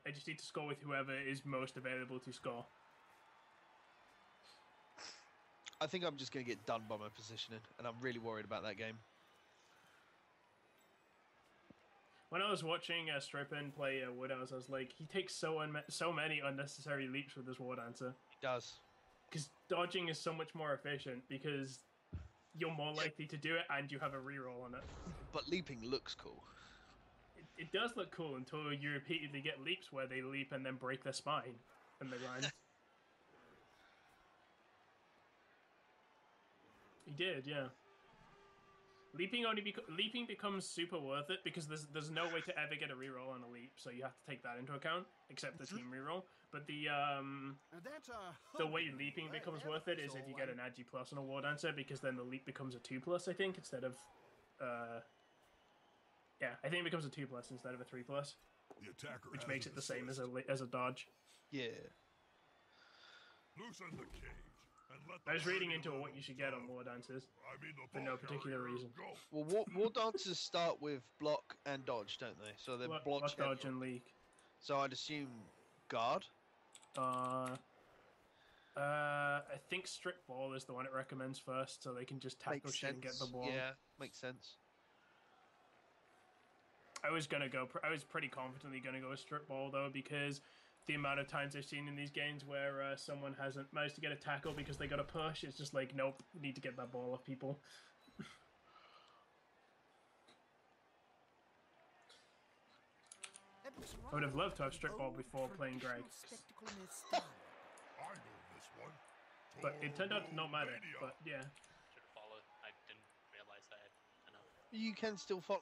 I just need to score with whoever is most available to score. I think I'm just going to get done by my positioning, and I'm really worried about that game. When I was watching Strippin play Woodhouse, I was like, he takes so many unnecessary leaps with this War Dancer. He does. Because dodging is so much more efficient, because you're more likely to do it, and you have a reroll on it. But leaping looks cool. It does look cool until you repeatedly get leaps where they leap and then break their spine, and they run. He did, yeah. Leaping becomes super worth it because there's no way to ever get a reroll on a leap, so you have to take that into account, except the team reroll. But the way leaping becomes worth it is if you get an Agi plus on a War Dancer, because then the leap becomes a 2+, I think, instead of yeah, I think it becomes a 2+ instead of a 3+, which makes it the same as a dodge. Yeah. Loosen the cage. I was reading into what you should get on War Dancers for no particular reason. Well, War Dancers start with block and dodge, don't they? So they're block, dodge, and leak. So I'd assume guard. I think strict ball is the one it recommends first, so they can just tackle shit and get the ball. Yeah, makes sense. I was pretty confidently gonna go with strict ball though, because the amount of times I've seen in these games where someone hasn't managed to get a tackle because they got a push, it's just like, nope, need to get that ball off people. I would have loved to have strict ball before playing Greg. But it turned out to not matter, but yeah. Should have followed. I didn't realize I had enough. You can still follow.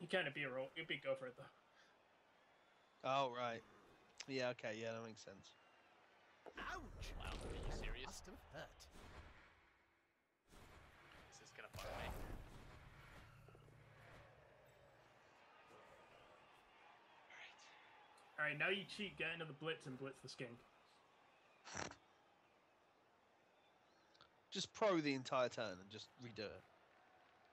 You can't be a roll. You'd be go for it though. Oh right. Yeah. Okay. Yeah, that makes sense. Ouch! Wow, are you serious? Must have hurt. Is this gonna fuck me? Alright, now you cheat, get into the blitz and blitz the skink. Just pro the entire turn and just redo it.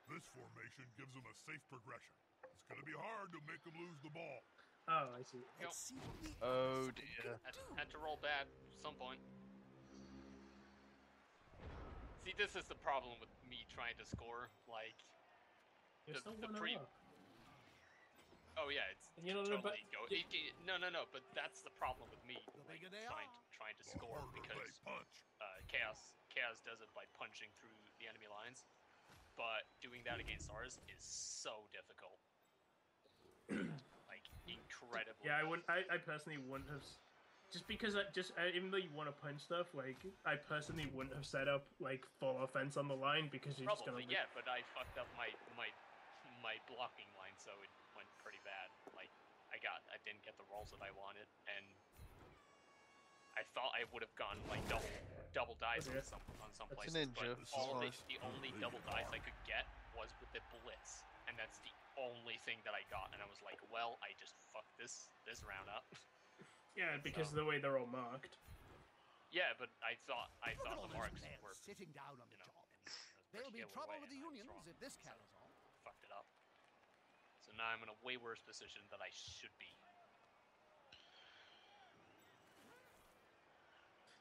This formation gives them a safe progression. It's going to be hard to make them lose the ball. Oh, I see. Nope. Let's see what the Oh others can dear. do. Had to roll bad at some point. See, this is the problem with me trying to score. Like, You're The- still the 1-0 pre- up. oh yeah, it's You know, totally but- no. But that's the problem with me, The like, bigger they trying to The score harder because they punch. Chaos does it by punching through the enemy lines, but doing that against ours is so difficult. Like, incredibly. Yeah, I personally wouldn't have. Just because even though you want to punch stuff, like I personally wouldn't have set up like full offense on the line because you're just Probably, gonna. yeah, but I fucked up my blocking line, so it went pretty bad. Like, I didn't get the rolls that I wanted, and I thought I would have gone like double dice Okay. on some That's places, a ninja, but this is all of fine. the only double dice I could get was with the blitz, and that's the only thing that I got, and I was like, well, I just fucked this round up. Yeah, because So- of the way they're all marked. Yeah, but I thought Look at all the those marks men were, sitting down on the you know, job. it was There'll be particular trouble way, with the and I was unions wrong, if this so carries on. fucked it up. So now I'm in a way worse position than I should be.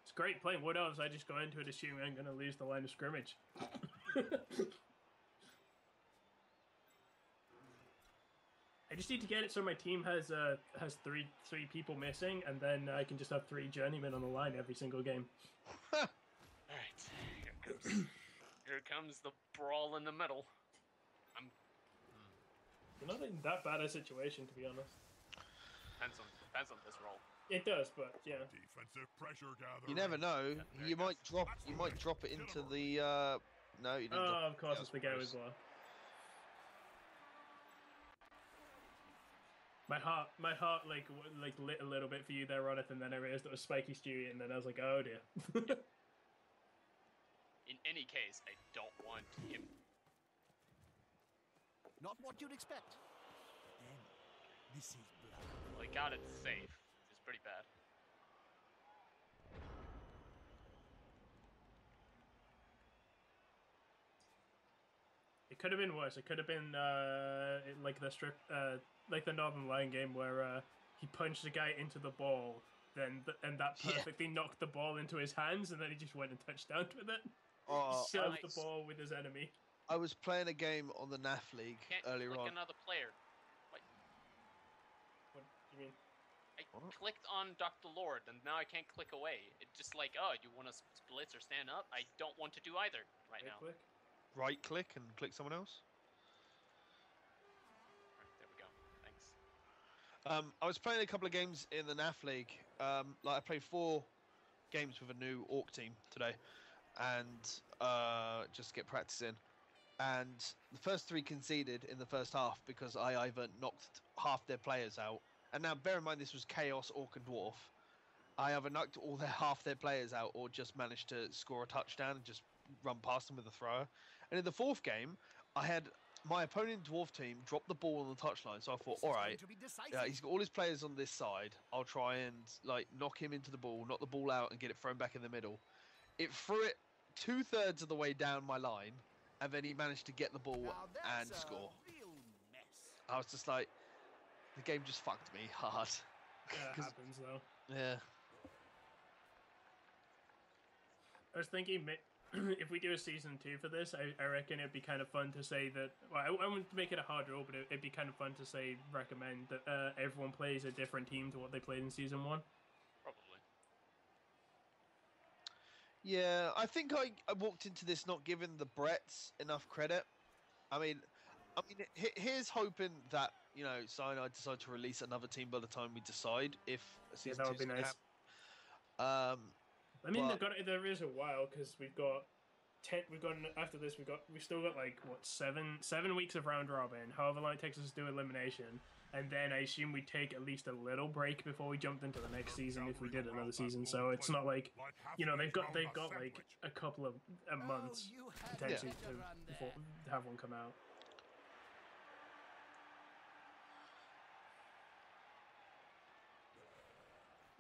It's great playing Wood Elves. I just go into it assuming I'm going to lose the line of scrimmage. I just need to get it so my team has three people missing, and then I can just have 3 journeymen on the line every single game. All right, here comes the brawl in the middle. You're not in that bad a situation, to be honest. Depends on this roll. It does, but yeah. Defensive pressure gathering. You never know. there You it might goes. drop it into the. No, you didn't. Oh, drop of course, it. it's the guy with blow. My heart, like lit a little bit for you there, Ronith, and then I realized it was Spiky Stewie, and then I was like, oh dear. In any case, I don't want him. Not what you'd expect. Then, this is blood. Well, I got it safe. It's pretty bad. It could have been worse. It could have been like the Northern Lion game where he punched the guy into the ball, and that perfectly knocked the ball into his hands, and then he just went and touched down with it. Oh, Shoved nice. the ball with his enemy. I was playing a game on the NAF League Can't earlier click on. another player. What do you mean? I What? clicked on Dr. Lord, and now I can't click away. It's just like, oh, you want to split or stand up? I don't want to do either right now. Click. Right click and click someone else. Right, there we go. Thanks. I was playing a couple of games in the NAF League. Like I played 4 games with a new Orc team today, and just to get practice in. And the first 3 conceded in the first half because I either knocked half their players out. And now, bear in mind, this was Chaos, Orc, and Dwarf. I either knocked half their players out, or just managed to score a touchdown and just run past them with a thrower. And in the 4th game, I had my opponent Dwarf team drop the ball on the touchline. So I thought, This all is going right, to be decisive. he's got all his players on this side. I'll try and knock him into the ball, knock the ball out, and get it thrown back in the middle. It threw it 2/3 of the way down my line, and then he managed to get the ball Now and that's a score. real mess. I was just like, the game just fucked me hard. Yeah, it 'Cause- happens though. Yeah. I was thinking if we do a season 2 for this, I reckon it'd be kind of fun to say that. Well, I wouldn't make it a hard rule, but it'd be kind of fun to recommend that everyone plays a different team to what they played in season 1. Probably. Yeah, I think I walked into this not giving the Bretts enough credit. I mean, here's hoping that Cyanide decide to release another team by the time we decide if a Yeah, season that would 2's be gonna nice. happen. I mean, But- there is a while because we've got We've got after this. We've still got like what 7 weeks of round robin. However long it takes us to do elimination, and then I assume we take at least a little break before we jumped into the next season if we did another season. So it's not like they've got like a couple of months potentially to have one come out.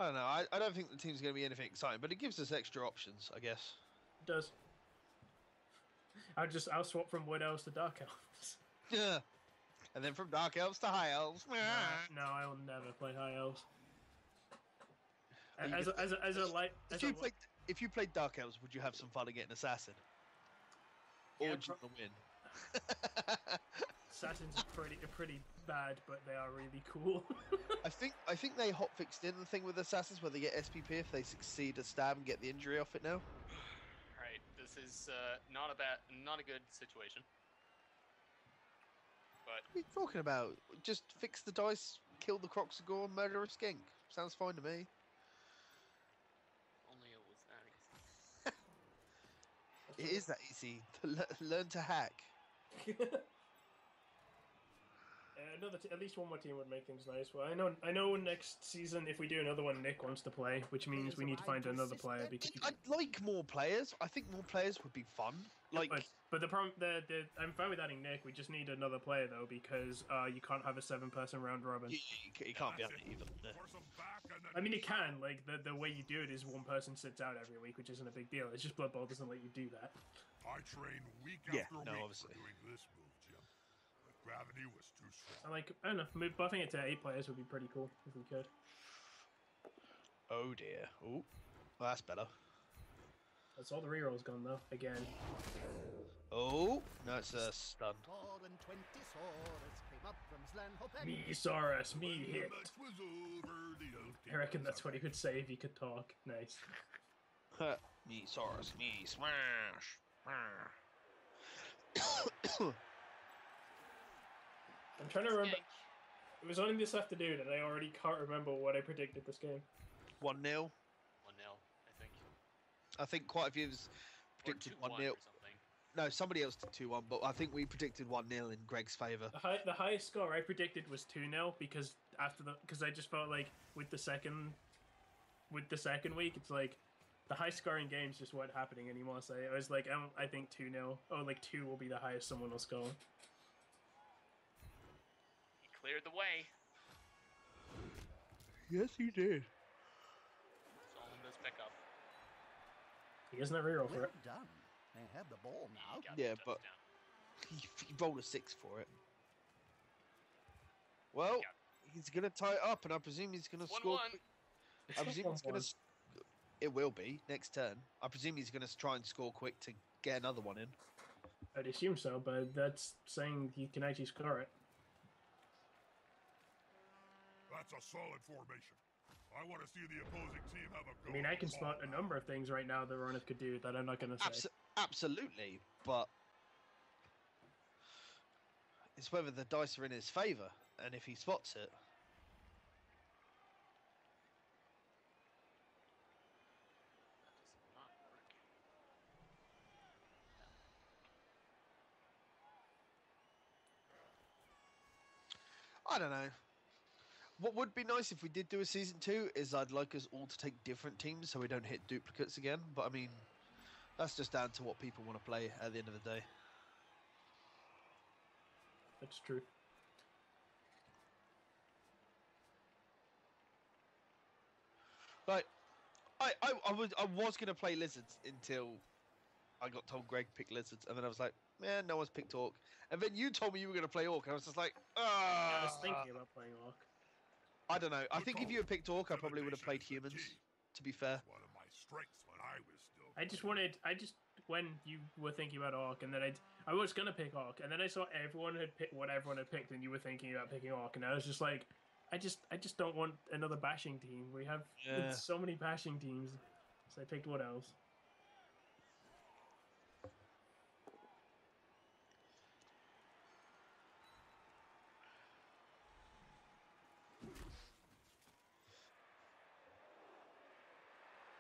I don't know. I don't think the team's going to be anything exciting, but it gives us extra options, I guess. It does. I'll swap from Wood Elves to Dark Elves. Yeah. And then from Dark Elves to High Elves. No, I will never play High Elves. If you played Dark Elves, would you have some fun at getting Assassin? Or would you want to win? Assassins are pretty bad, but they are really cool. I think they hotfixed in the thing with Assassins where they get SPP if they succeed a stab and get the injury off it now. Right, this is not a good situation. But What are you talking about? Just fix the dice, kill the Croxagore, and murder a skink. Sounds fine to me. only it was that easy. It is that easy. Learn to hack. At least one more team would make things nice. Well, I know next season if we do another one, Nick wants to play, which means we need to find another player. Because I'd like more players. I think more players would be fun. But the problem, I'm fine with adding Nick. We just need another player though because you can't have a 7-person round robin. You can't be on it even. I mean, it can. Like the way you do it is one person sits out every week, which isn't a big deal. It's just Blood Bowl doesn't let you do that. I train week after week obviously. doing this move, Jim. But gravity was too strong. I don't know. Buffing it to 8 players would be pretty cool if we could. Oh dear. Oh, well, that's better. That's all the rerolls gone though. Again. Oh, no, it's a stun. Me Saurus, me hit. I reckon that's what he would say if he could talk. Nice. Me Saurus, me smash. I'm trying to remember. It was only this afternoon, and I already can't remember what I predicted this game. 1-0. 1-0, I think. I think quite a few of us predicted 1-0. No, somebody else did 2-1, but I think we predicted 1-0 in Greg's favour. The highest score I predicted was 2-0 because I just felt like with the second week, it's like the high scoring games just weren't happening anymore. So I was like, I think 2-0. Oh, like 2 will be the highest someone will score. He cleared the way. Yes, he did. That's all in this pickup. He doesn't have reroll for it. Well done. They have the ball now. Yeah, but he rolled a 6 for it. Well, he's going to tie it up, and I presume he's going to score. I presume he's going to. It will be next turn. I presume he's going to try and score quick to get another one in. I'd assume so, but that's saying he can actually score it. That's a solid formation. I want to see the opposing team have a go. I mean, I can spot a number of things right now that Ronith could do that I'm not going to say. Absolutely, but it's whether the dice are in his favour, and if he spots it. I don't know. What would be nice if we did do a season 2 is I'd like us all to take different teams so we don't hit duplicates again. But I mean, that's just down to what people want to play at the end of the day. That's true. Like, I was gonna play lizards until I got told Greg picked lizards, and then I was like, man, no one's picked orc. And then you told me you were gonna play orc, and I was just like, I was thinking about playing orc. I don't know. I think if you had picked orc, I probably would have played humans. To be fair. One of my strengths when I was still. When you were thinking about orc, and then I was gonna pick orc, and then I saw everyone had picked what everyone had picked, and you were thinking about picking orc, and I was just like, I just don't want another bashing team. We have so many bashing teams, so I picked what else.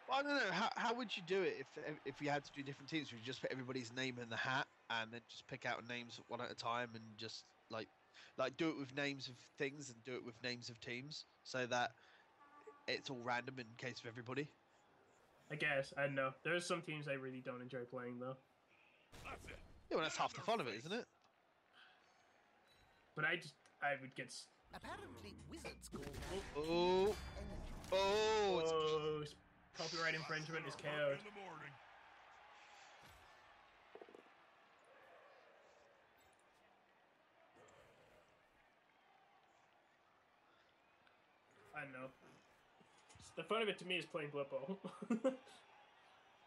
Well, I don't know. How would you do it if you had to do different teams? Would you just put everybody's name in the hat and then just pick out names one at a time and just like do it with names of things and do it with names of teams so that it's all random in case of everybody? I guess. I don't know. There's some teams I really don't enjoy playing though. That's it. Yeah, well, that's half the fun of it, isn't it? But I would get. Apparently, wizards call that Oh, energy. Oh, copyright infringement is KO'd. In the morning. I don't know. The fun of it to me is playing Blood Bowl.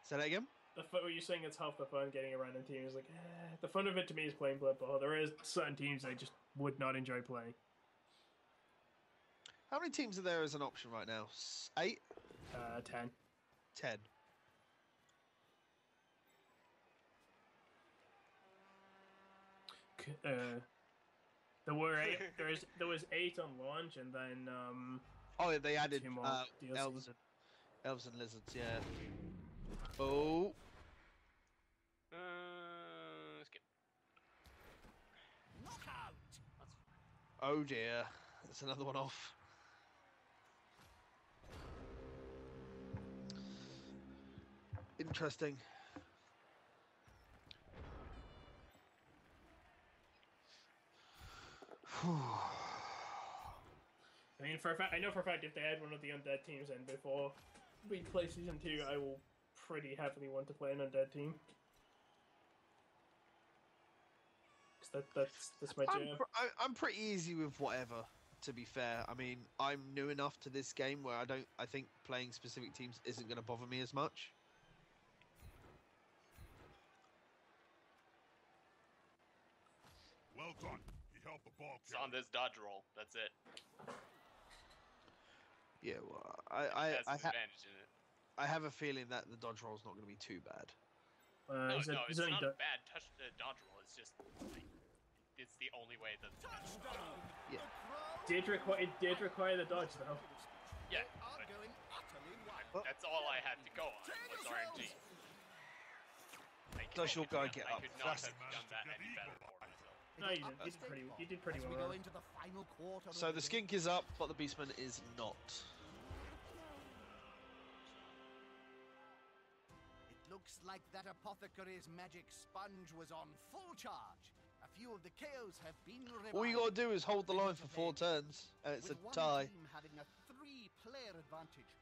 say that again. What you're saying, it's half the fun getting a random team. Is like, the fun of it to me is playing Blood Bowl. There is certain teams I just would not enjoy playing. How many teams are there as an option right now? 8? 10. 10. There were 8. There was 8 on launch, and then Oh, yeah, they added 2 more DLCs. elves and lizards. Yeah. Oh. Skip. Knockout! Oh dear. That's another one off. Interesting. I mean, for a fact, I know for a fact if they add one of the undead teams in before we play season 2, I will pretty heavily want to play an undead team. 'Cause that's my jam. I'm pretty easy with whatever. To be fair, I mean, I'm new enough to this game where I think playing specific teams isn't going to bother me as much. Well done. He held the ball It's on this dodge roll. That's it. Yeah, well, That's the advantage in it. I have a feeling that the dodge roll is not going to be too bad. No, He's it's only not a bad dodge roll. It's just like, it's the only way that. Yeah. It did require the dodge though. Yeah, Are but going utterly wild. that's all I had to go on was RNG. Does your guy get I up? could not That's- have done that any better for myself. No, you did pretty As well. we go into the final quarter So of the game. skink is up, but the beastman is not. It looks like that apothecary's magic sponge was on full charge. A few of the KOs have been revived. All you got to do is hold the line for 4 turns, and it's a With one tie. team having a 3-player advantage.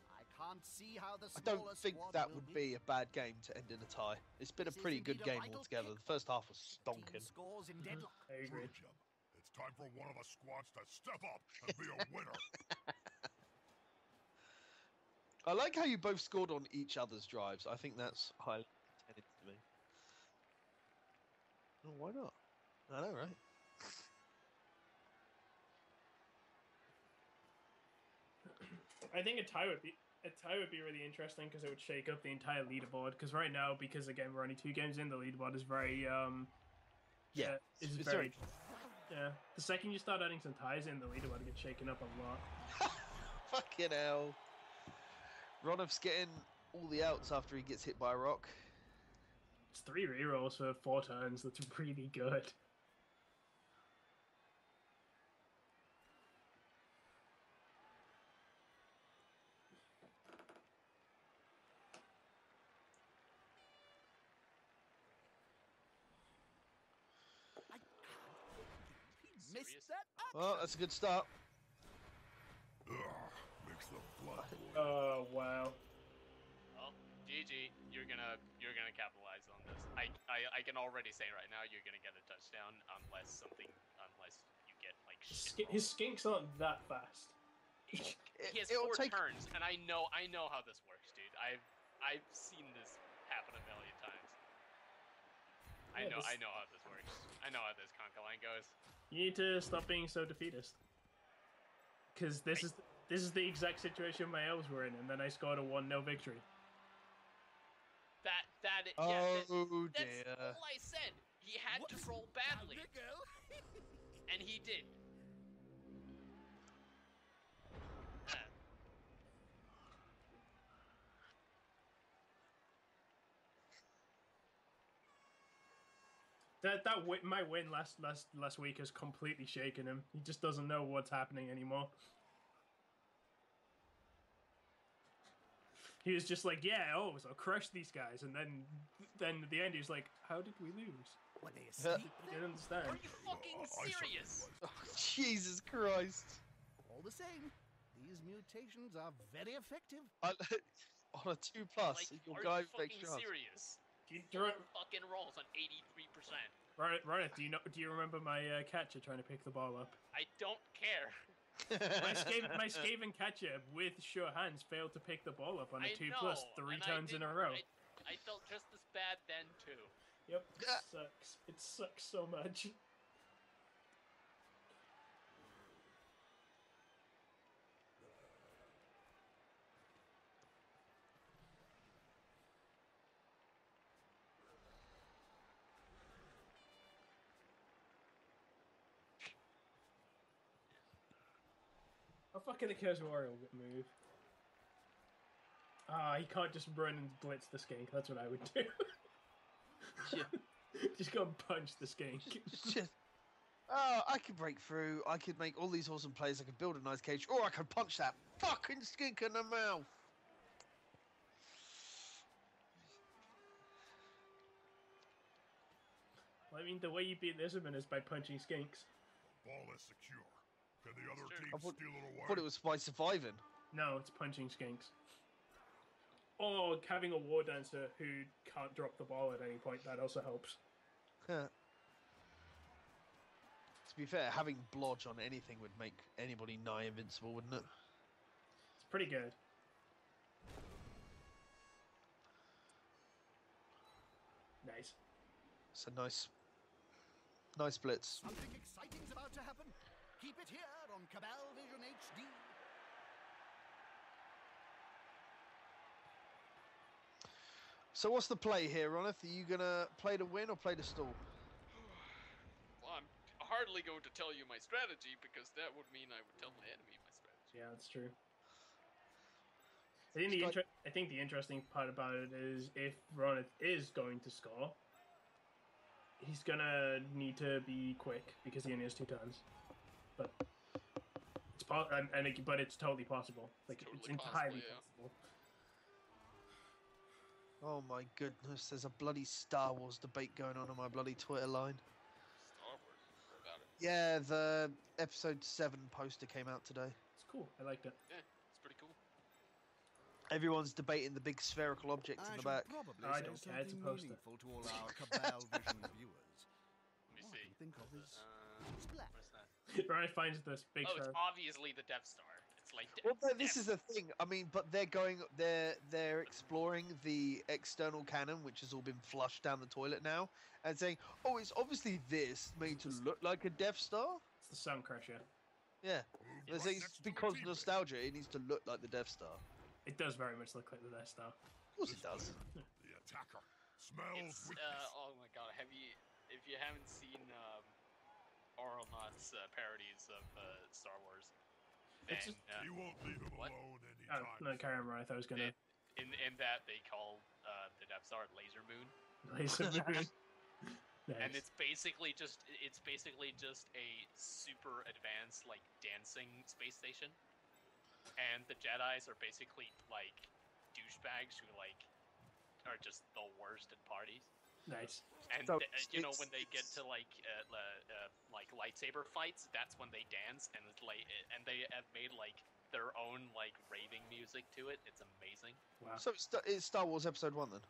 I can't see how the I don't smaller think squad that will would win. be a bad game to end in a tie. It's been a This is pretty good indeed a game vital altogether. kick. The first half was Team stonking. scores in deadlock. I agree. Good job. It's time for one of the squads to step up and be a winner. I like how you both scored on each other's drives. I think that's highly intended to me. Oh, why not? I know, right? I think a tie would be really interesting because it would shake up the entire leaderboard. Because right now, because again we're only 2 games in, the leaderboard is very Yeah, it's it's very yeah. The second you start adding some ties in, the leaderboard gets shaken up a lot. Fucking hell. Ronith's getting all the outs after he gets hit by a rock. It's 3 rerolls for 4 turns. That's really good. I can't believe he missed Serious? that Well, that's a good start. Ugh, makes the blood boil. Oh wow. Well, GG, you're gonna capitalize on this. I can already say right now you're gonna get a touchdown unless you get like shit. His skinks aren't that fast. He has It'll 4 take- turns, and I know how this works, dude. I've seen this happen a million times. I Yeah, know how this works. I know how this conga line goes. You need to stop being so defeatist. Because this is the exact situation my elves were in, and then I scored a 1-0 victory. That's Oh that's dear. all I said. He had to roll badly, and he did. My win last week has completely shaken him. He just doesn't know what's happening anymore. He was just like, yeah, so crush these guys, and then at the end he was like, how did we lose? Were they asleep? I didn't understand. Are you fucking serious? Oh, Jesus Christ! All the same, these mutations are very effective. On a 2+, Like, your are guy you makes fucking chance. serious? Do you, Four fucking rolls on 83%. Ronith, do you remember my catcher trying to pick the ball up? I don't care. My Skaven catcher with sure hands failed to pick the ball up on a 2+ three times in a row. I felt just as bad then too. Yep, it sucks. It sucks so much. How fucking the Curse Warrior move? He can't just run and blitz the skink. That's what I would do. Yeah. Just go and punch the skink. I could break through. I could make all these awesome plays. I could build a nice cage, or I could punch that fucking skink in the mouth. Well, I mean, the way you beat Lizardman is by punching skinks. Ball is secure. Can the other It's team true. steal it away? I thought it was by surviving. No, it's punching skinks. Or having a war dancer who can't drop the ball at any point. That also helps. To be fair, having blodge on anything would make anybody nigh invincible, wouldn't it? It's pretty good. Nice. It's a nice blitz. Something exciting's about to happen. Keep it here on Cabal Vision HD. So what's the play here, Ronith? Are you gonna play to win or play to stall? Well, I'm hardly going to tell you my strategy because that would mean I would tell my enemy my strategy. Yeah, that's true. I think the interesting part about it is if Ronith is going to score, he's gonna need to be quick because he only has 2 turns. But it's totally possible. Like it's entirely possible. Oh my goodness, there's a bloody Star Wars debate going on my bloody Twitter line. Star Wars, what about it? Yeah, the episode 7 poster came out today. It's cool. I liked it. Yeah, it's pretty cool. Everyone's debating the big spherical object in the back. I don't care, it's a poster. Meaningful to all our Cabal Vision viewers. Let me All I see. can think of is Where's splash. that? Ryan finds this big Oh, it's show. obviously the Death Star. It's like Well, this is the thing. I mean, but they're exploring the external canon, which has all been flushed down the toilet now, and saying, "Oh, it's obviously this made to look like a Death Star." It's the Sun Crusher. Yeah, they're Right saying next it's to the because teammate. nostalgia. It needs to look like the Death Star. It does very much look like the Death Star. Of course, it does. The attacker smells It's weakness. oh my god, if you haven't seen Oronoth's parodies of Star Wars, then It's just- He won't leave him what? alone Oh, anytime. no, carry on, Ryan. I thought I was gonna. in that they call the Death Star Laser Moon, and Nice. it's basically just a super advanced like dancing space station, and the Jedi's are basically like douchebags who like are just the worst at parties. Nice. And So you know it's- when they get to like lightsaber fights, that's when they dance, and it's like and they have made like their own like raving music to it. It's amazing. Wow. So it's Star Wars Episode 1 then.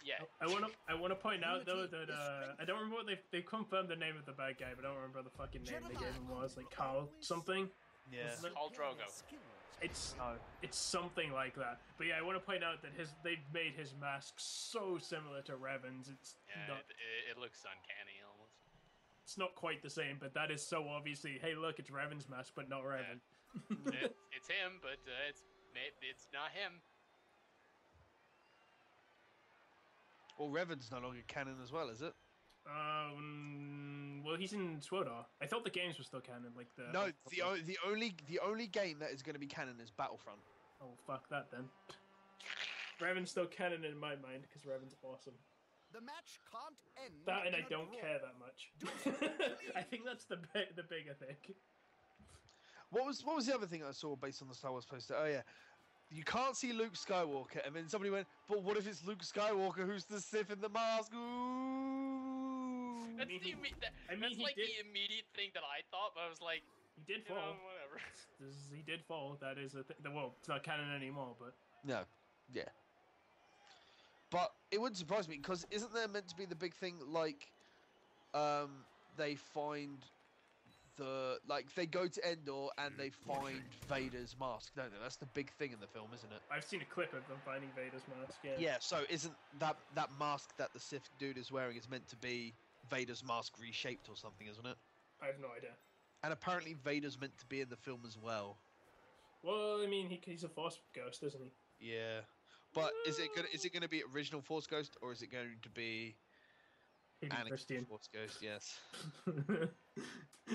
Yeah. I want to point out though that I don't remember what they've confirmed the name of the bad guy, but I don't remember the fucking name they gave him was like Carl something. Yeah. Wasn't it? Khal Drogo. It's No. it's something like that. But yeah, I want to point out that they've made his mask so similar to Revan's. It's Yeah, not it looks uncanny almost. it's not quite the same, but that is so obviously. Hey, look, it's Revan's mask, but not Revan. It's him, but it's not him. Well, Revan's no longer canon as well, is it? Well, he's in SWTOR. I thought the games were still canon, like the. No, the only game that is going to be canon is Battlefront. Oh, fuck that then. Revan's still canon in my mind because Revan's awesome. The match can't end. That and I in a don't draw. care that much. I think that's the bigger thing. What was the other thing I saw based on the Star Wars poster? Oh yeah, you can't see Luke Skywalker, and then somebody went, "But what if it's Luke Skywalker who's the Sith in the mask?" Ooh. That's, mean, the, that's he like did- the immediate thing that I thought, but I was like, He did you know, fall. whatever. He did fall. That is a thing. Well, it's not canon anymore, but No, yeah. But it wouldn't surprise me because isn't there meant to be the big thing like, they find they go to Endor and they find Vader's mask, don't they? That's the big thing in the film, isn't it? I've seen a clip of them finding Vader's mask. Yeah. Yeah. So isn't that mask that the Sith dude is wearing is meant to be Vader's mask reshaped or something, isn't it? I have no idea. And apparently Vader's meant to be in the film as well. Well, I mean, he's a Force ghost, isn't he? Yeah. But is it gonna be original Force Ghost or is it going to be Maybe Anakin Christian. Force Ghost? Yes.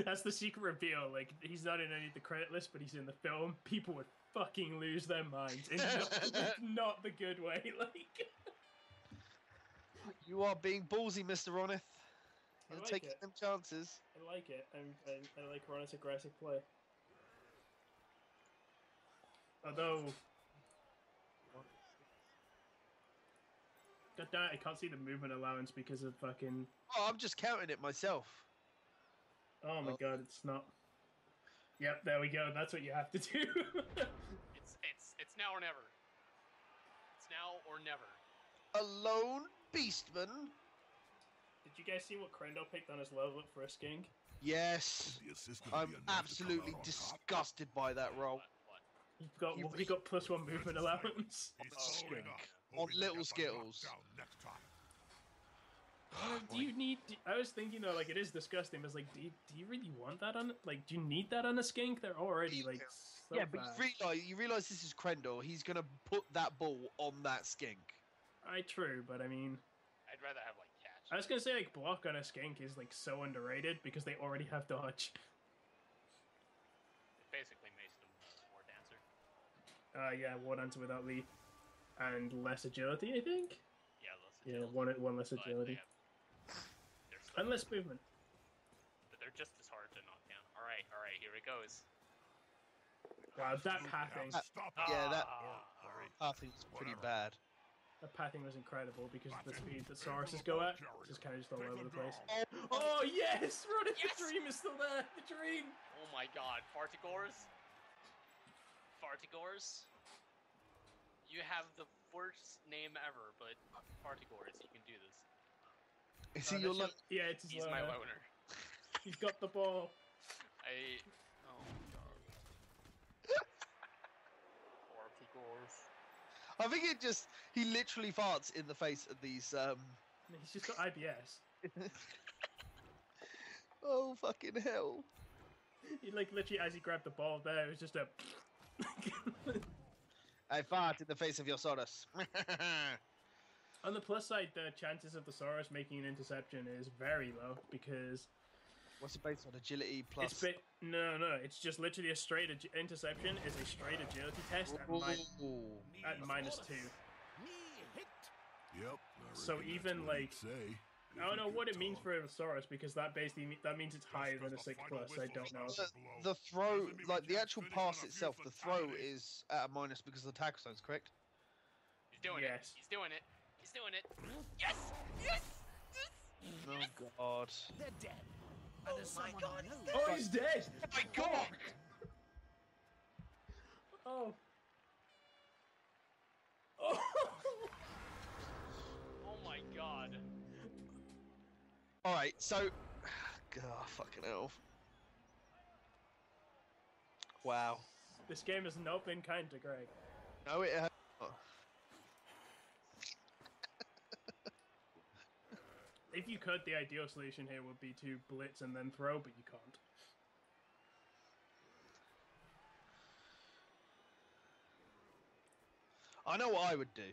That's the secret reveal. Like, he's not in any of the credit lists, but he's in the film. People would fucking lose their minds. In not the good way. Like, You are being ballsy, Mr. Ronith. I You're like taking it. them chances. I like it. I like Ron's aggressive play. Although, god damn it, I can't see the movement allowance because of fucking. Oh, I'm just counting it myself. Oh my Oh. god, it's not. Yep, there we go. That's what you have to do. It's now or never. It's now or never. A lone beastman. Did you guys see what Crendor picked on his level up for a skink? Yes. The assist gonna I'm be enough to come absolutely out on top. disgusted by that roll. What? He got +1 movement allowance. He's Oh, slowing okay. up. On Hoping to little get the Skittles. knockdown next time. Do you need? I was thinking though, like it is disgusting. But it's like, do you really want that on? Like, do you need that on a skink? They're already like so Yeah, but bad. you realize this is Crendor. He's gonna put that ball on that skink. True, but I mean, I'd rather have like catch. I was gonna say like block on a skink is like so underrated because they already have dodge. It basically makes them more dancer. Yeah, one answer without lead and less agility. I think. Yeah, less Yeah, agility, one less but agility they're still, and less movement. but they're just as hard to knock down. All right, here it goes. Wow, that You pathing. have to stop it. Yeah, that All right. pathing's pretty Whatever. bad. That pathing was incredible because of the speed that Sauruses go at. Just kind of just all Take over them the place. down. Oh yes, Ronith, Yes! the dream is still there. The dream. Oh my God, Fartigors. You have the worst name ever, but Fartigors, you can do this. Is he your that's luck? Yeah, it's his He's my loner. loner. He's got the ball. Oh my God. Fartigors. I think he literally farts in the face of these. He's just got IBS. Oh fucking hell! He like literally as he grabbed the ball there, it was just a. I fart in the face of your Saurus. On the plus side, the chances of the Saurus making an interception is very low because What's it based on? Agility plus. no, it's just literally a straight interception is a straight agility test at, Ooh. at -2. Knee hit. Yep. I So reckon even, that's what like- he'd say. I don't know what it means for a Saurus because that basically that means it's higher than a 6+. I don't know. The throw, like the actual pass itself, the throw is at a minus because of the tackle zones, correct? He's doing Yes. it. He's doing it. He's doing it. Yes! Yes! Yes! Oh god. They're dead. And as my someone God, knows, he's Oh, he's dead. Oh my god! Oh. Oh. Oh my God. Alright, so. God, fucking hell. Wow. This game has not been kind to Greg. No, it has not. If you could, the ideal solution here would be to blitz and then throw, but you can't. I know what I would do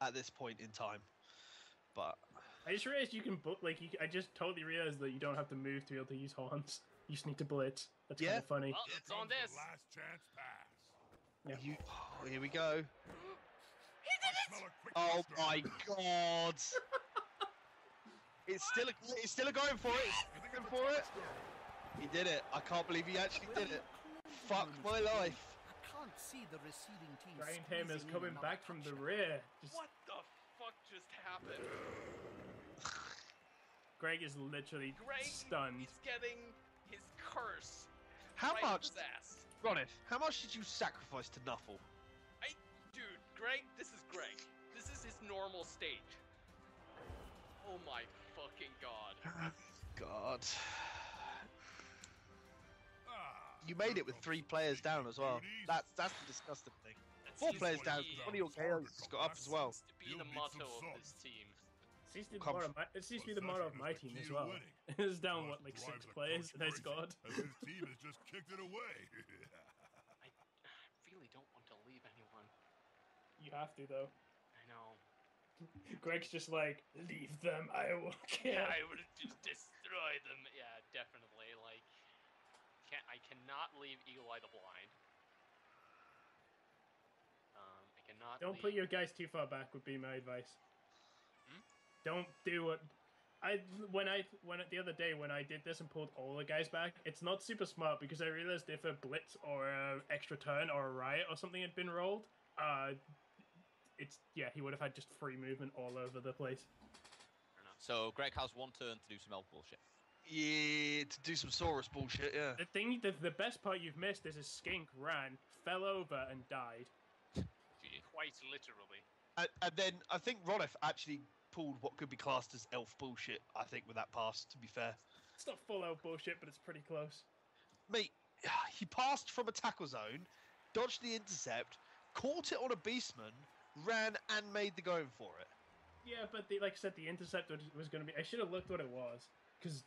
at this point in time, but I just realized you can I just totally realized that you don't have to move to be able to use horns. You just need to blitz. That's kind Yeah. of funny. Well, Here it's on comes the this. last chance pass. Yeah. here we go. I smell a quick Oh buster. my god! It's still going for it. It's going for it. He did it. I can't believe he actually did it. Fuck my life. I can't see the receding team. Dragon Tamer's squeezing in coming another back from the touchdown. rear. Just, What the fuck just happened? Greg is literally Greg stunned. is getting his curse. How right much, up his ass. Ronith? How much did you sacrifice to Nuffle? Dude, Greg, this is Greg. This is his normal stage. Oh my fucking god. God. Ah, You made it with 3 players down as well. That's the disgusting thing. 4 players down. One of your KOs just got up as well. Seems to be the motto of this team. It seems to be the motto of my team as well. It's down, what, like 6 players, and I scored. As his team has just kicked it away. I really don't want to leave anyone. You have to, though. I know. Greg's just like, leave them, I will kill. Yeah, I would just destroy them. Yeah, definitely. Like, I cannot leave Eagle Eye the Blind. I cannot. Don't put your guys too far back would be my advice. Don't do it. The other day when I did this and pulled all the guys back, it's not super smart because I realized if a blitz or a extra turn or a riot or something had been rolled, he would have had just free movement all over the place. So Greg has 1 turn to do some elf bullshit. Yeah, to do some Saurus bullshit, yeah. The best part you've missed is a skink ran, fell over, and died. Quite literally. And then I think Ronith actually pulled what could be classed as elf bullshit, I think, with that pass, to be fair. It's not full out bullshit, but it's pretty close. Mate, he passed from a tackle zone, dodged the intercept, caught it on a beastman, ran and made the going for it. Yeah, but like I said, the intercept was going to be... I should have looked what it was, because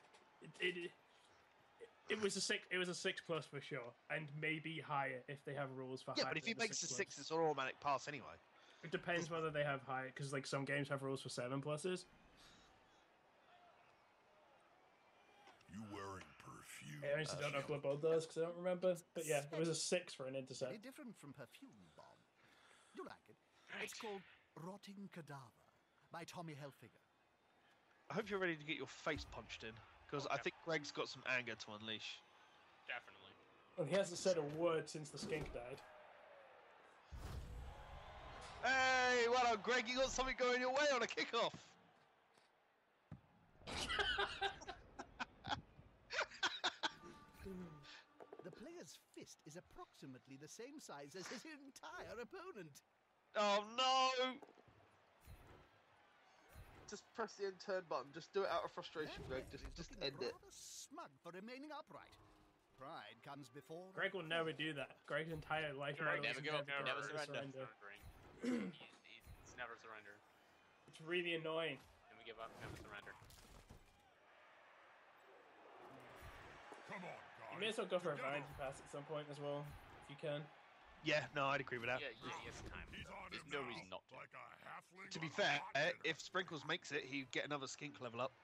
it was a 6. It was a 6+ for sure, and maybe higher if they have rules for higher. Yeah, but if he makes a 6, it's an automatic pass anyway. It depends whether they have high, because like some games have rules for 7+. You wearing perfume? I honestly don't know what Blood does because I don't remember. But yeah, it was a 6 for an Very intercept. different from perfume, Bob. You like it? It's called Rotting Cadaver by Tommy Hilfiger. I hope you're ready to get your face punched in, because I think Greg's got some anger to unleash. Definitely. Well, he hasn't said a word since the skink died. Hey, well done, Greg. You got something going your way on a kickoff. The player's fist is approximately the same size as his entire opponent. Oh no! Just press the end turn button. Just do it out of frustration, Greg. Just end it. Rather smug for remaining upright. Pride comes before. Greg will never do that. Greg's entire life Greg model never is give up, never surrender. He's never surrendered. It's really annoying. Never give up, never surrender. Come on, guys. You may as well go for a vanity pass at some point as well, if you can. Yeah, no, I'd agree with that. Yeah, he has time. He's on There's him no now, reason not to. Like a halfling To be on a fair, hot dinner. if Sprinkles makes it, he'd get another skink level up.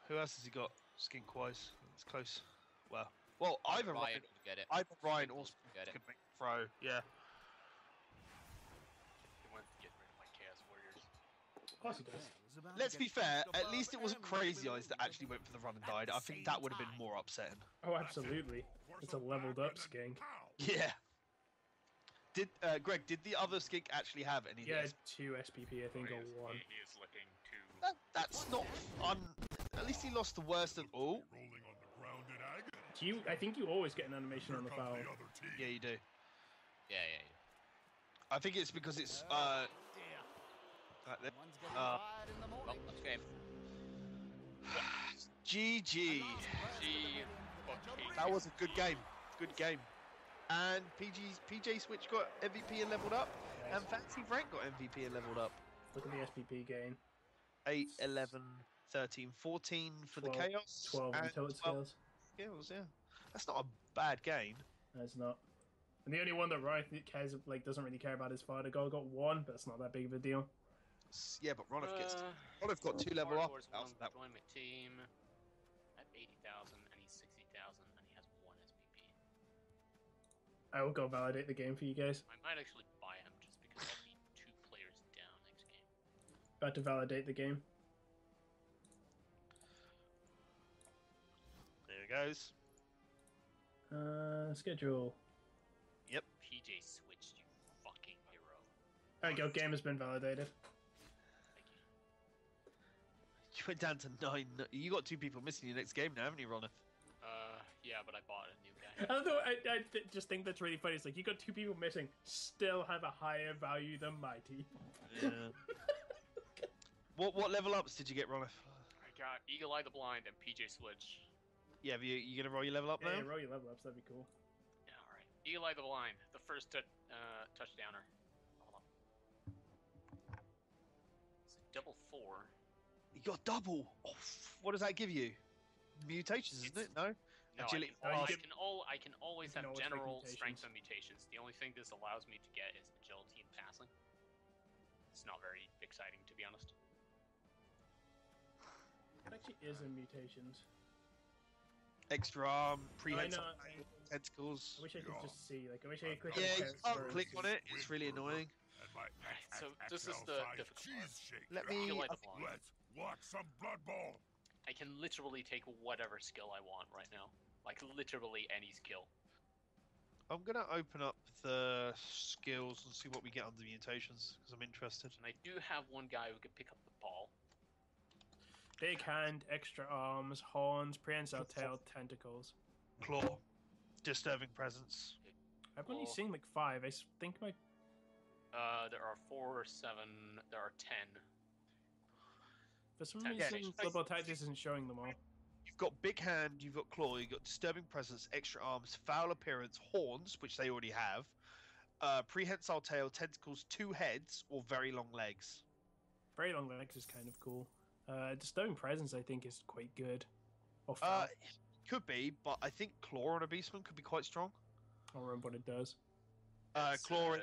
Who else has he got skink-wise? It's close. Well, either Ryan will get it. Ryan or Sprinkles will get it. could make a throw. Yeah. He wants to get rid of my Chaos Warriors. Of course he does. Let's be fair. At least it wasn't Crazy Eyes that actually went for the run and died. I think that would have been more upsetting. Oh, absolutely. It's a leveled up skink. Yeah. Did Greg? Did the other skink actually have any? Yeah, of these? 2 SPP, I think, or 1. He is looking to. That's not fun. At least he lost the worst of all. Rolling on the ground in agony. I think you always get an animation Here on the comes foul. the other team. Yeah, you do. Yeah. I think it's because it's Dear. right there. One's getting Uh, fired in the Well, morning. that's game. GG. That was a good game. Good game. And PJ Switch got MVP and leveled up, and Fancy Frank got MVP and leveled up. Look at the SPP gain. 8, 11, 13, 14 for the 12 Chaos. 12 and until it 12 scales. skills, yeah. That's not a bad gain. No, it's not. And the only one that Ryan cares, like, doesn't really care about his father goal got 1, but it's not that big of a deal. Yeah, but Ronith got 2 level up. That Join my team at 80,000, and he's 60,000, and he has 1 SPP. I will go validate the game for you guys. I might actually buy him just because I'll be 2 players down next game. About to validate the game. There goes. Schedule. Yep. PJ switched, you fucking hero. There we go. Game has been validated. Thank you. You went down to 9. You got 2 people missing your next game now, haven't you, Ronith? Yeah, but I bought a new guy. Although I just think that's really funny. It's like you got 2 people missing, still have a higher value than Mighty. Yeah. What level ups did you get, Ronith? I got Eagle Eye the Blind and PJ Switch. Yeah, but you gonna roll your level up Yeah, now? roll your level ups. That'd be cool. Yeah, alright. Eagle Eye the Blind, the first touchdowner. Hold on. It's a double 4. You got double. Oh, what does that give you? Mutations, isn't it? No. No, Agility. I can always You can have always general make strength mutations. and mutations. The only thing this allows me to get is agility and passing. It's not very exciting, to be honest. It actually is in mutations. Extra arm, prehensile I tentacles. I wish I could just see. Like, I wish I could click Yeah, on you the can't character click and on it. It's really annoying. And my So this is the XXL-sized difficult cheese part. shake. Let me- Eagle Eye the Blind. Let's watch some Blood Bowl. I can literally take whatever skill I want right now. Like, literally any skill. I'm gonna open up the skills and see what we get under mutations because I'm interested. And I do have one guy who can pick up the ball. Big hand, extra arms, horns, prehensile tail, tentacles. Claw, disturbing presence. I've only Cool. seen like 5. I think my There are 4, 7, there are 10. for some Yeah, reason it's- Global Tactics isn't showing them all. You've got big hand, you've got claw, you've got disturbing presence, extra arms, foul appearance, horns, which they already have, prehensile tail, tentacles, 2 heads, or very long legs. Very long legs is kind of cool. Disturbing presence I think is quite good. Or Could be, but I think claw on a beastman could be quite strong. I'll remember what it does. It's, Claw